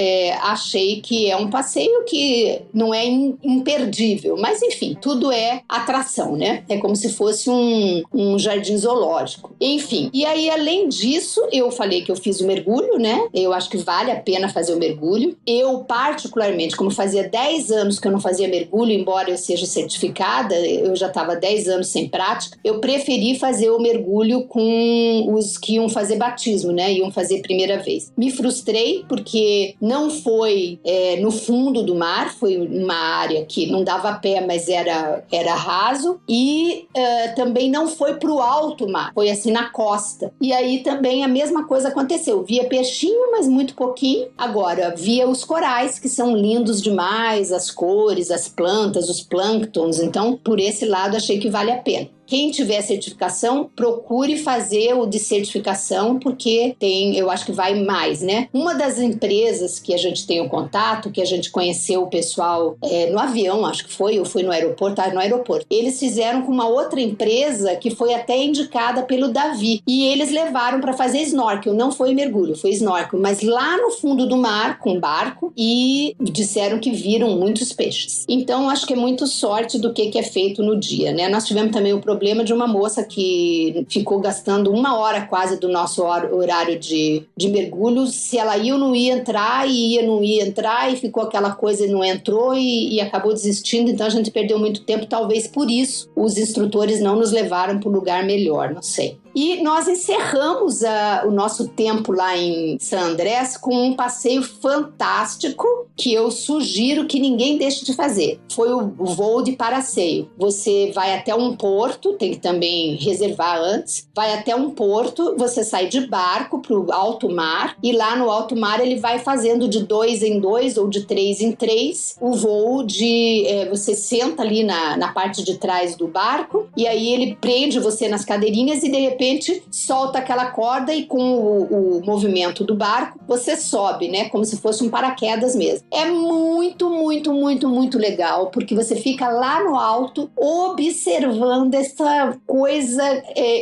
achei que é um passeio que não é imperdível. Mas enfim, tudo é atração, né? É como se fosse um jardim zoológico. Enfim, e aí além disso, eu falei que eu fiz o mergulho, né? Eu acho que vale a pena fazer o mergulho. Eu particularmente, como fazia 10 anos que eu não fazia mergulho, embora eu seja certificada, eu já estava 10 anos sem prática, eu preferi fazer o mergulho com os que iam fazer batismo, né? Iam fazer primeira vez. Me frustrei porque não foi no fundo do mar, foi uma área que não dava pé, mas era raso, e também não foi pro alto mar, foi assim na costa. E aí também a mesma coisa aconteceu. Via peixinho, mas muito pouquinho. Agora, via os corais, que são lindos demais, as cores, as plantas, os plânctons. Então, por esse lado, achei que vale a pena. Quem tiver certificação, procure fazer o de certificação, porque eu acho que vai mais, né? Uma das empresas que a gente tem o contato, que a gente conheceu o pessoal no avião, acho que foi, ou foi no aeroporto, no aeroporto. Eles fizeram com uma outra empresa que foi até indicada pelo Davi, e eles levaram para fazer snorkel, não foi mergulho, foi snorkel, mas lá no fundo do mar, com barco, e disseram que viram muitos peixes. Então, acho que é muito sorte do que é feito no dia, né? Nós tivemos também o problema de uma moça que ficou gastando 1 hora quase do nosso horário de mergulho, se ela ia ou não ia entrar, não ia entrar, e ficou aquela coisa e não entrou e acabou desistindo. Então a gente perdeu muito tempo, talvez por isso os instrutores não nos levaram para um lugar melhor, não sei. E nós encerramos o nosso tempo lá em San Andrés com um passeio fantástico que eu sugiro que ninguém deixe de fazer. Foi o voo de paraceio. Você vai até um porto, tem que também reservar antes, vai até um porto, você sai de barco para o alto mar, e lá no alto mar ele vai fazendo de 2 em 2 ou de 3 em 3 o voo de... você senta ali na parte de trás do barco, e aí ele prende você nas cadeirinhas e de repente solta aquela corda, e com o movimento do barco você sobe, né? Como se fosse um paraquedas mesmo. É muito, muito, muito, muito legal, porque você fica lá no alto observando essa coisa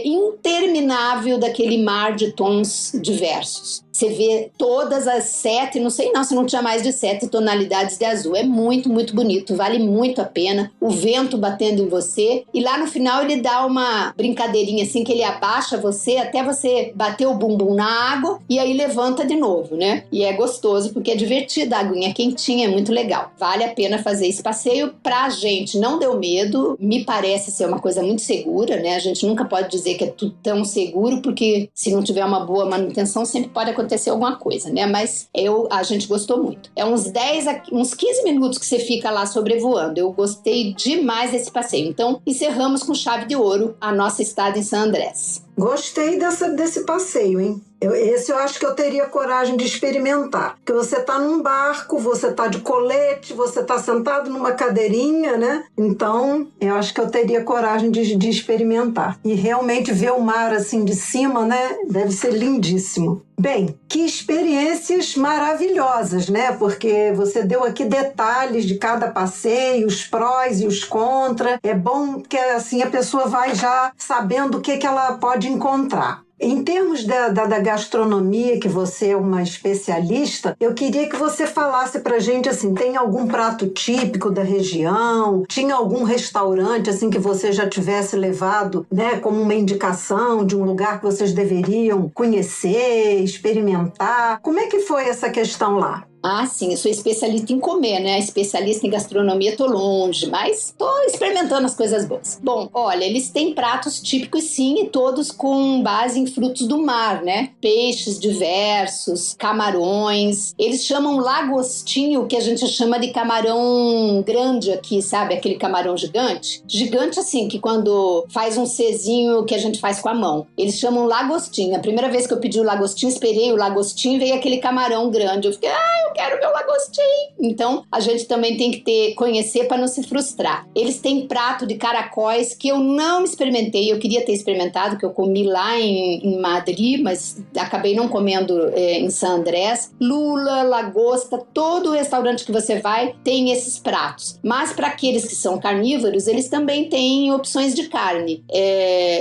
interminável daquele mar de tons diversos. Você vê todas as 7, não sei não se não tinha mais de 7 tonalidades de azul. É muito, muito bonito, vale muito a pena. O vento batendo em você, e lá no final ele dá uma brincadeirinha assim, que ele abaixa você até você bater o bumbum na água, e aí levanta de novo, né? E é gostoso porque é divertido, a aguinha quentinha, é muito legal. Vale a pena fazer esse passeio. Pra gente não deu medo, me parece ser uma coisa muito segura, né? A gente nunca pode dizer que é tudo tão seguro, porque se não tiver uma boa manutenção sempre pode acontecer alguma coisa, né? Mas a gente gostou muito. É uns 15 minutos que você fica lá sobrevoando. Eu gostei demais desse passeio. Então, encerramos com chave de ouro a nossa estada em San Andrés. Gostei desse passeio, hein? Esse eu acho que eu teria coragem de experimentar. Porque você está num barco, você está de colete, você está sentado numa cadeirinha, né? Então, eu acho que eu teria coragem de experimentar. E realmente ver o mar assim de cima, né? Deve ser lindíssimo. Bem, que experiências maravilhosas, né? Porque você deu aqui detalhes de cada passeio, os prós e os contras. É bom que assim a pessoa vai já sabendo o que ela pode encontrar. Em termos da gastronomia, que você é uma especialista, eu queria que você falasse pra gente, assim, tem algum prato típico da região? Tinha algum restaurante, assim, que você já tivesse levado, né, como uma indicação de um lugar que vocês deveriam conhecer, experimentar? Como é que foi essa questão lá? Ah, sim, eu sou especialista em comer, né? Especialista em gastronomia, tô longe, mas tô experimentando as coisas boas. Bom, olha, eles têm pratos típicos sim, e todos com base em frutos do mar, né? Peixes diversos, camarões. Eles chamam lagostinho, que a gente chama de camarão grande aqui, sabe? Aquele camarão gigante. Gigante assim, que quando faz um Czinho que a gente faz com a mão. Eles chamam lagostinho. A primeira vez que eu pedi o lagostinho, esperei o lagostinho e veio aquele camarão grande. Eu fiquei, eu quero meu lagostinho. Então, a gente também tem que conhecer para não se frustrar. Eles têm prato de caracóis que eu não experimentei. Eu queria ter experimentado, que eu comi lá em Madrid, mas acabei não comendo em San Andrés. Lula, lagosta, todo restaurante que você vai tem esses pratos. Mas para aqueles que são carnívoros, eles também têm opções de carne.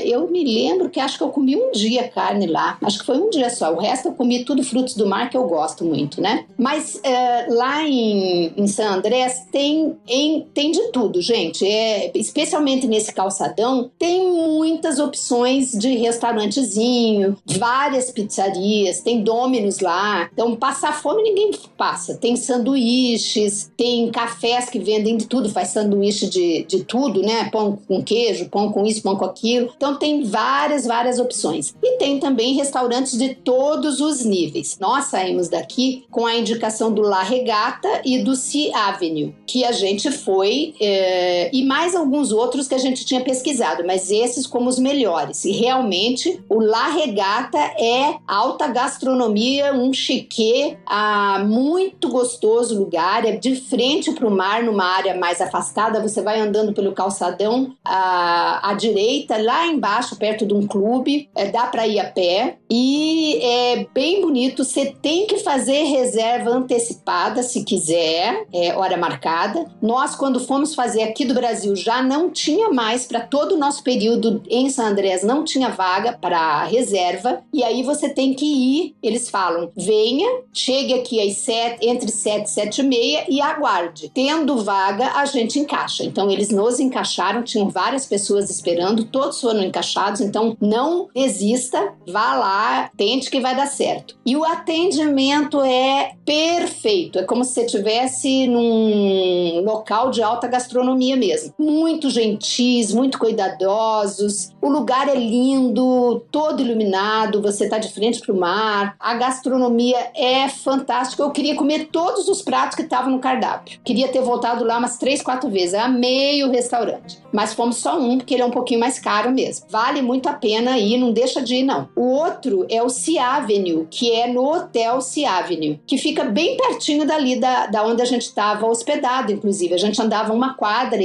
Eu me lembro que acho que eu comi um dia carne lá. Acho que foi um dia só. O resto eu comi tudo frutos do mar, que eu gosto muito, né? Mas lá em San Andrés tem de tudo, gente. Especialmente nesse calçadão, tem muitas opções de restaurantezinho, várias pizzarias, tem Domino's lá. Então, passar fome ninguém passa. Tem sanduíches, tem cafés que vendem de tudo, faz sanduíche de tudo, né? Pão com queijo, pão com isso, pão com aquilo. Então, tem várias opções. E tem também restaurantes de todos os níveis. Nós saímos daqui com a indicação do La Regata e do Sea Avenue, que a gente foi, e mais alguns outros que a gente tinha pesquisado, mas esses como os melhores. E realmente o La Regata é alta gastronomia, um chiquê, muito gostoso lugar, é de frente para o mar, numa área mais afastada. Você vai andando pelo calçadão à direita, lá embaixo, perto de um clube, dá para ir a pé e é bem bonito. Você tem que fazer reserva antecipada se quiser, hora marcada. Nós, quando fomos fazer aqui do Brasil, já não tinha mais, para todo o nosso período em San Andrés, não tinha vaga para reserva, e aí você tem que ir. Eles falam, venha, chegue aqui entre 7 e 7 e meia e aguarde. Tendo vaga, a gente encaixa. Então, eles nos encaixaram, tinham várias pessoas esperando, todos foram encaixados, então não desista, vá lá, tente que vai dar certo. E o atendimento é perfeito, é como se você estivesse num local de alta gastronomia mesmo. Muito gentis, muito cuidadosos, o lugar é lindo, todo iluminado, você está de frente para o mar, a gastronomia é fantástica. Eu queria comer todos os pratos que estavam no cardápio. Queria ter voltado lá umas 3, 4 vezes, amei o restaurante. Mas fomos só um, porque ele é um pouquinho mais caro mesmo. Vale muito a pena ir, não deixa de ir não. O outro é o Sea Avenue, que é no Hotel Sea Avenue, que fica bem pertinho dali da onde a gente estava hospedado, inclusive. A gente andava 1,5 quadra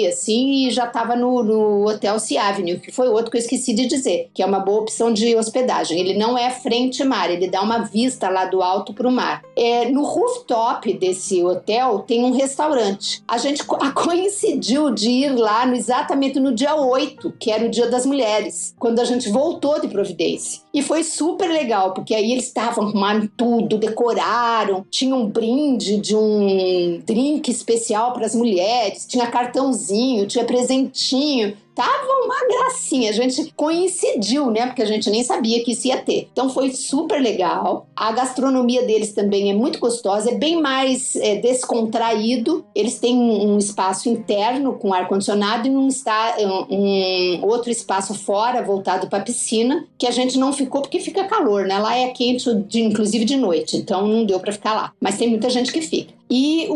assim e já estava no Hotel Sea Avenue, que foi outro que eu esqueci de dizer, que é uma boa opção de hospedagem. Ele não é frente mar, ele dá uma vista lá do alto para o mar. No rooftop desse hotel tem um restaurante. A gente coincidiu de ir lá exatamente no dia 8, que era o Dia das Mulheres, quando a gente voltou de Providência. E foi super legal, porque aí eles estavam arrumando tudo, decoraram, tinha um brinde de um drink especial para as mulheres, tinha cartãozinho, tinha presentinho. Tava uma gracinha, a gente coincidiu, né? Porque a gente nem sabia que isso ia ter. Então foi super legal. A gastronomia deles também é muito gostosa, é bem mais descontraído. Eles têm um espaço interno com ar-condicionado e um outro espaço fora, voltado para a piscina, que a gente não ficou porque fica calor, né? Lá é quente, inclusive de noite, então não deu para ficar lá. Mas tem muita gente que fica. E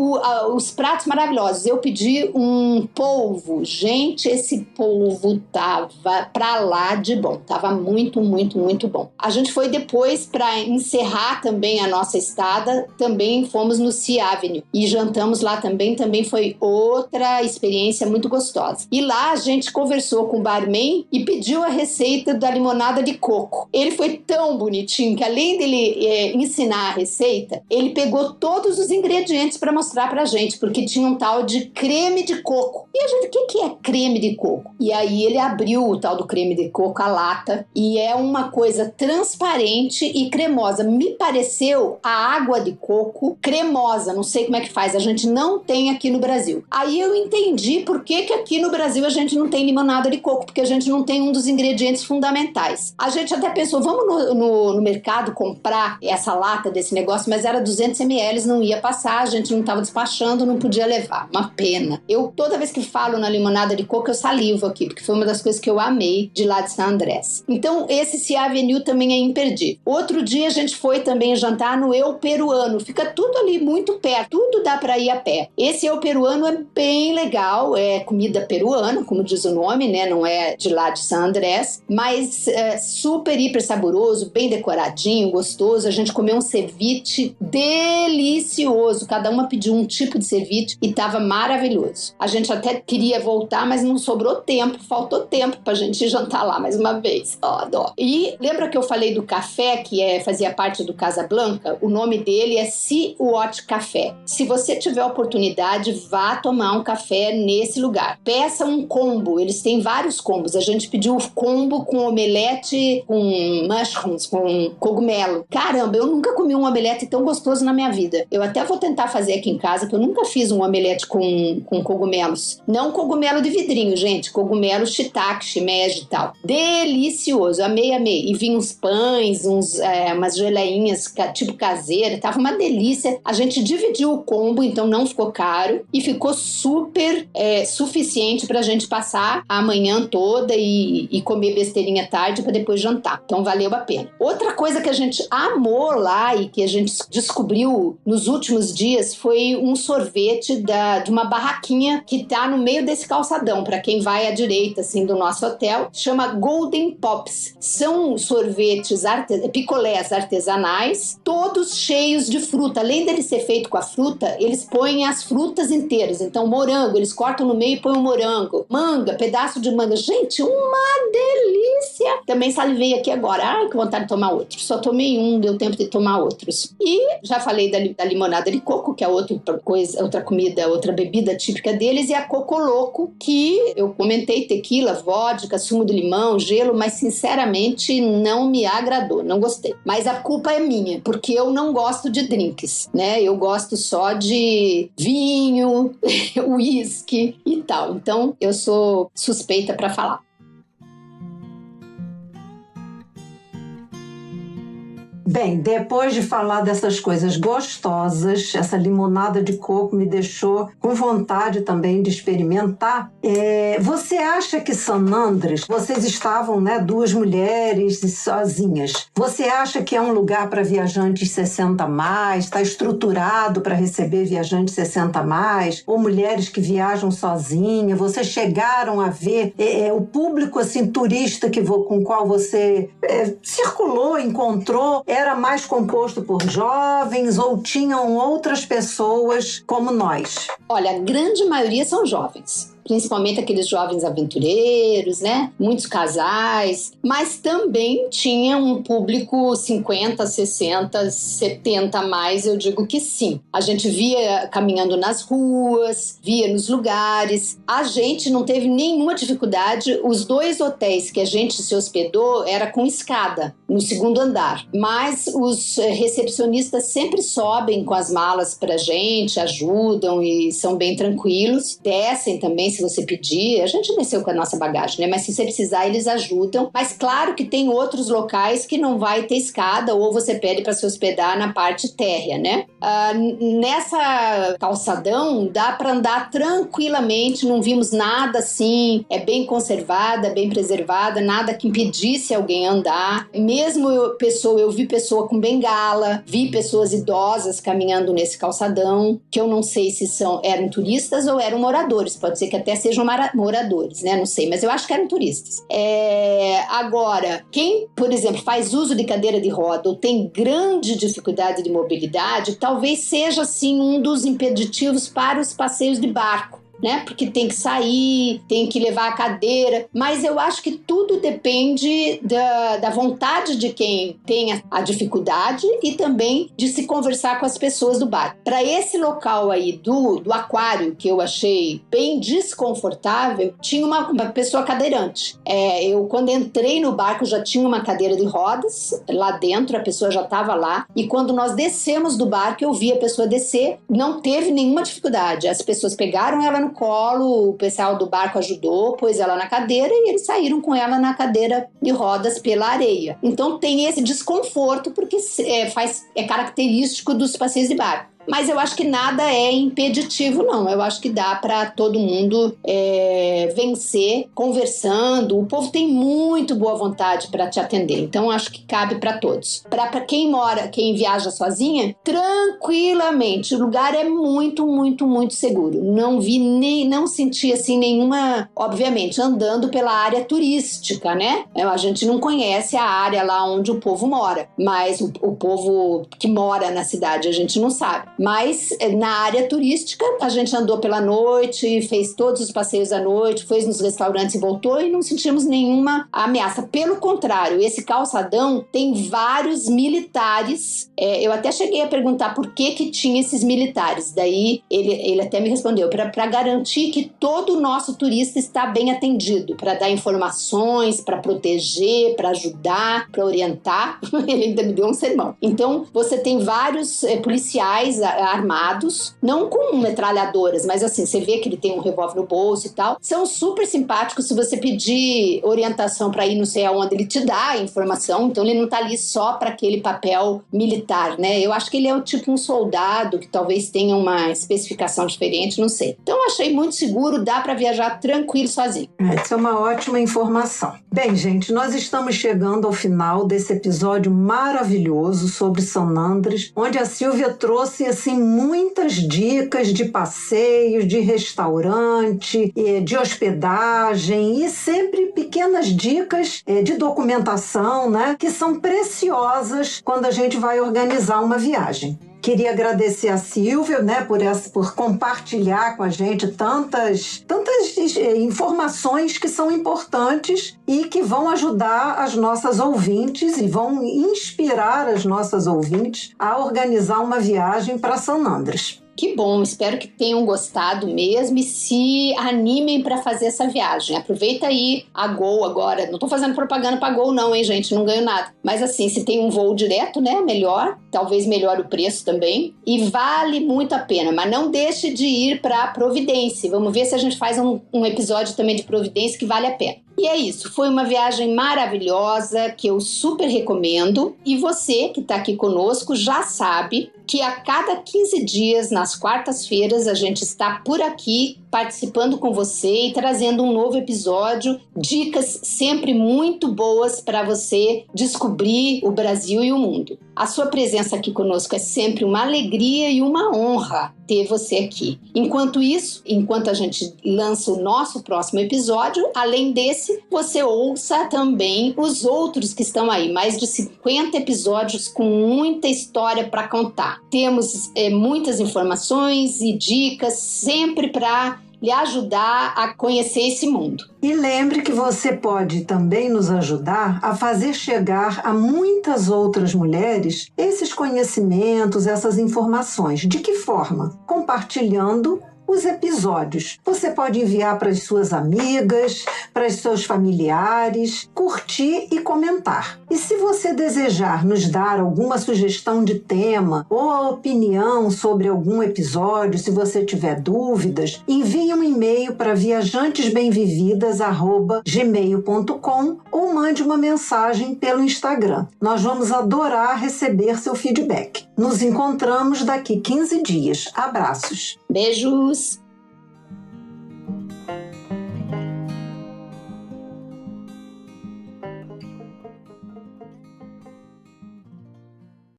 os pratos maravilhosos. Eu pedi um polvo. Gente, esse polvo tava pra lá de bom. Tava muito, muito, muito bom. A gente foi depois, para encerrar também a nossa estada, também fomos no Sea Avenue e jantamos lá também. Também foi outra experiência muito gostosa. E lá a gente conversou com o barman e pediu a receita da limonada de coco. Ele foi tão bonitinho que, além dele ensinar a receita, ele pegou todos os ingredientes ingredientes para mostrar pra gente, porque tinha um tal de creme de coco. E a gente, o que é creme de coco? E aí ele abriu o tal do creme de coco, a lata, e é uma coisa transparente e cremosa. Me pareceu a água de coco cremosa, não sei como é que faz, a gente não tem aqui no Brasil. Aí eu entendi por que aqui no Brasil a gente não tem limonada de coco, porque a gente não tem um dos ingredientes fundamentais. A gente até pensou, vamos no mercado comprar essa lata desse negócio, mas era 200 ml, não ia passar, a gente não estava despachando, não podia levar. Uma pena. Eu, toda vez que falo na limonada de coco, eu salivo aqui, porque foi uma das coisas que eu amei de lá de San Andrés. Então, esse Cia Avenue também é imperdível. Outro dia a gente foi também jantar no Eu Peruano. Fica tudo ali muito perto, tudo dá para ir a pé. Esse Eu Peruano é bem legal, é comida peruana, como diz o nome, né? Não é de lá de San Andrés, mas super, hiper saboroso, bem decoradinho, gostoso. A gente comeu um ceviche delicioso. Cada uma pediu um tipo de ceviche e tava maravilhoso. A gente até queria voltar, mas não sobrou tempo, faltou tempo pra gente jantar lá mais uma vez. Ó, dó. E lembra que eu falei do café, que fazia parte do Casablanca? O nome dele é Sea Watch Café. Se você tiver oportunidade, vá tomar um café nesse lugar. Peça um combo, eles têm vários combos. A gente pediu o combo com omelete, com mushrooms, com cogumelo. Caramba, eu nunca comi um omelete tão gostoso na minha vida. Eu até vou tentar fazer aqui em casa, que eu nunca fiz um omelete com cogumelos. Não cogumelo de vidrinho, gente. Cogumelo shiitake, shimeji e tal. Delicioso, amei, amei. E vinha uns pães, umas geleinhas tipo caseira. Tava uma delícia. A gente dividiu o combo, então não ficou caro. E ficou super suficiente pra gente passar a manhã toda e comer besteirinha tarde pra depois jantar. Então valeu a pena. Outra coisa que a gente amou lá e que a gente descobriu nos últimos dias foi um sorvete de uma barraquinha que tá no meio desse calçadão, para quem vai à direita assim do nosso hotel, chama Golden Pops. São sorvetes, picolés artesanais, todos cheios de fruta. Além dele ser feito com a fruta, eles põem as frutas inteiras. Então morango, eles cortam no meio e põem um morango. Manga, pedaço de manga. Gente, uma delícia! Também salivei aqui agora. Ai, que vontade de tomar outro. Só tomei um, deu tempo de tomar outros. E já falei da limonada de coco, que é outra comida, outra bebida típica deles, e a Coco Loco, que eu comentei, tequila, vodka, sumo de limão, gelo, mas sinceramente não me agradou, não gostei. Mas a culpa é minha, porque eu não gosto de drinks, né? Eu gosto só de vinho, uísque e tal. Então eu sou suspeita para falar. Bem, depois de falar dessas coisas gostosas, essa limonada de coco me deixou com vontade também de experimentar. Você acha que San Andrés, vocês estavam, né, duas mulheres sozinhas, você acha que é um lugar para viajantes 60 a mais, está estruturado para receber viajantes 60 a mais, ou mulheres que viajam sozinhas? Vocês chegaram a ver o público assim, turista com o qual você circulou, encontrou? Era mais composto por jovens ou tinham outras pessoas como nós? Olha, a grande maioria são jovens. Principalmente aqueles jovens aventureiros, né? Muitos casais, mas também tinha um público 50, 60, 70 a mais, eu digo que sim. A gente via caminhando nas ruas, via nos lugares. A gente não teve nenhuma dificuldade. Os 2 hotéis que a gente se hospedou era com escada, no 2º andar. Mas os recepcionistas sempre sobem com as malas pra gente, ajudam e são bem tranquilos. Descem também, se você pedir. A gente desceu com a nossa bagagem, né? Mas se você precisar, eles ajudam. Mas claro que tem outros locais que não vai ter escada ou você pede para se hospedar na parte térrea, né? Nessa calçadão dá para andar tranquilamente, não vimos nada assim, é bem conservada, bem preservada, nada que impedisse alguém andar. Mesmo eu vi pessoa com bengala, vi pessoas idosas caminhando nesse calçadão, que eu não sei se eram turistas ou eram moradores, pode ser que até sejam moradores, né? Não sei, mas eu acho que eram turistas. Agora, quem, por exemplo, faz uso de cadeira de roda ou tem grande dificuldade de mobilidade, talvez seja, assim, um dos impeditivos para os passeios de barco. né? Porque tem que sair, tem que levar a cadeira, mas eu acho que tudo depende da vontade de quem tem a dificuldade e também de se conversar com as pessoas do bar. Para esse local aí do aquário, que eu achei bem desconfortável, tinha uma pessoa cadeirante. Eu, quando entrei no barco, já tinha uma cadeira de rodas lá dentro, a pessoa já estava lá, e quando nós descemos do barco, eu vi a pessoa descer, não teve nenhuma dificuldade. As pessoas pegaram ela no colo, o pessoal do barco ajudou, pôs ela na cadeira e eles saíram com ela na cadeira de rodas pela areia. Então tem esse desconforto porque é característico dos passeios de barco. Mas eu acho que nada é impeditivo, não. Eu acho que dá para todo mundo vencer conversando. O povo tem muito boa vontade para te atender. Então, acho que cabe para todos. Para quem viaja sozinha, tranquilamente. O lugar é muito, muito, muito seguro. Não senti assim nenhuma... Obviamente, andando pela área turística, né? A gente não conhece a área lá onde o povo mora. Mas o povo que mora na cidade, a gente não sabe. Mas na área turística, a gente andou pela noite, fez todos os passeios à noite, foi nos restaurantes e voltou e não sentimos nenhuma ameaça. Pelo contrário, esse calçadão tem vários militares. Eu até cheguei a perguntar por que tinha esses militares. Daí ele até me respondeu, para garantir que todo o nosso turista está bem atendido, para dar informações, para proteger, para ajudar, para orientar. Ele ainda me deu um sermão. Então, você tem vários policiais armados, não com metralhadoras, mas assim, você vê que ele tem um revólver no bolso e tal. São super simpáticos. Se você pedir orientação para ir não sei aonde, ele te dá a informação. Então ele não tá ali só para aquele papel militar, né? Eu acho que ele é tipo um soldado que talvez tenha uma especificação diferente, não sei. Então eu achei muito seguro, dá para viajar tranquilo sozinho. Essa é uma ótima informação. Bem, gente, nós estamos chegando ao final desse episódio maravilhoso sobre Sanandres, onde a Silvia trouxe assim, muitas dicas de passeios, de restaurante, de hospedagem e sempre pequenas dicas de documentação, né, que são preciosas quando a gente vai organizar uma viagem. Queria agradecer a Silvia, né, por compartilhar com a gente tantas informações que são importantes e que vão ajudar as nossas ouvintes e vão inspirar as nossas ouvintes a organizar uma viagem para Sanandres. Que bom, espero que tenham gostado mesmo e se animem para fazer essa viagem. Aproveita aí a Gol agora. Não tô fazendo propaganda para Gol não, hein, gente? Não ganho nada. Mas assim, se tem um voo direto, né, melhor. Talvez melhore o preço também. E vale muito a pena. Mas não deixe de ir para Providência. Vamos ver se a gente faz um episódio também de Providência que vale a pena. E é isso, foi uma viagem maravilhosa que eu super recomendo. E você que está aqui conosco já sabe que a cada 15 dias, nas quartas-feiras, a gente está por aqui participando com você e trazendo um novo episódio, dicas sempre muito boas para você descobrir o Brasil e o mundo. A sua presença aqui conosco é sempre uma alegria e uma honra ter você aqui. Enquanto isso, enquanto a gente lança o nosso próximo episódio, além desse, você ouça também os outros que estão aí, mais de 50 episódios com muita história para contar. Temos muitas informações e dicas sempre para lhe ajudar a conhecer esse mundo. E lembre que você pode também nos ajudar a fazer chegar a muitas outras mulheres esses conhecimentos, essas informações. De que forma? Compartilhando os episódios. Você pode enviar para as suas amigas, para os seus familiares, curtir e comentar. E se você desejar nos dar alguma sugestão de tema ou a opinião sobre algum episódio, se você tiver dúvidas, envie um e-mail para viajantes-bem-vividas@gmail.com ou mande uma mensagem pelo Instagram. Nós vamos adorar receber seu feedback. Nos encontramos daqui 15 dias. Abraços. Beijos!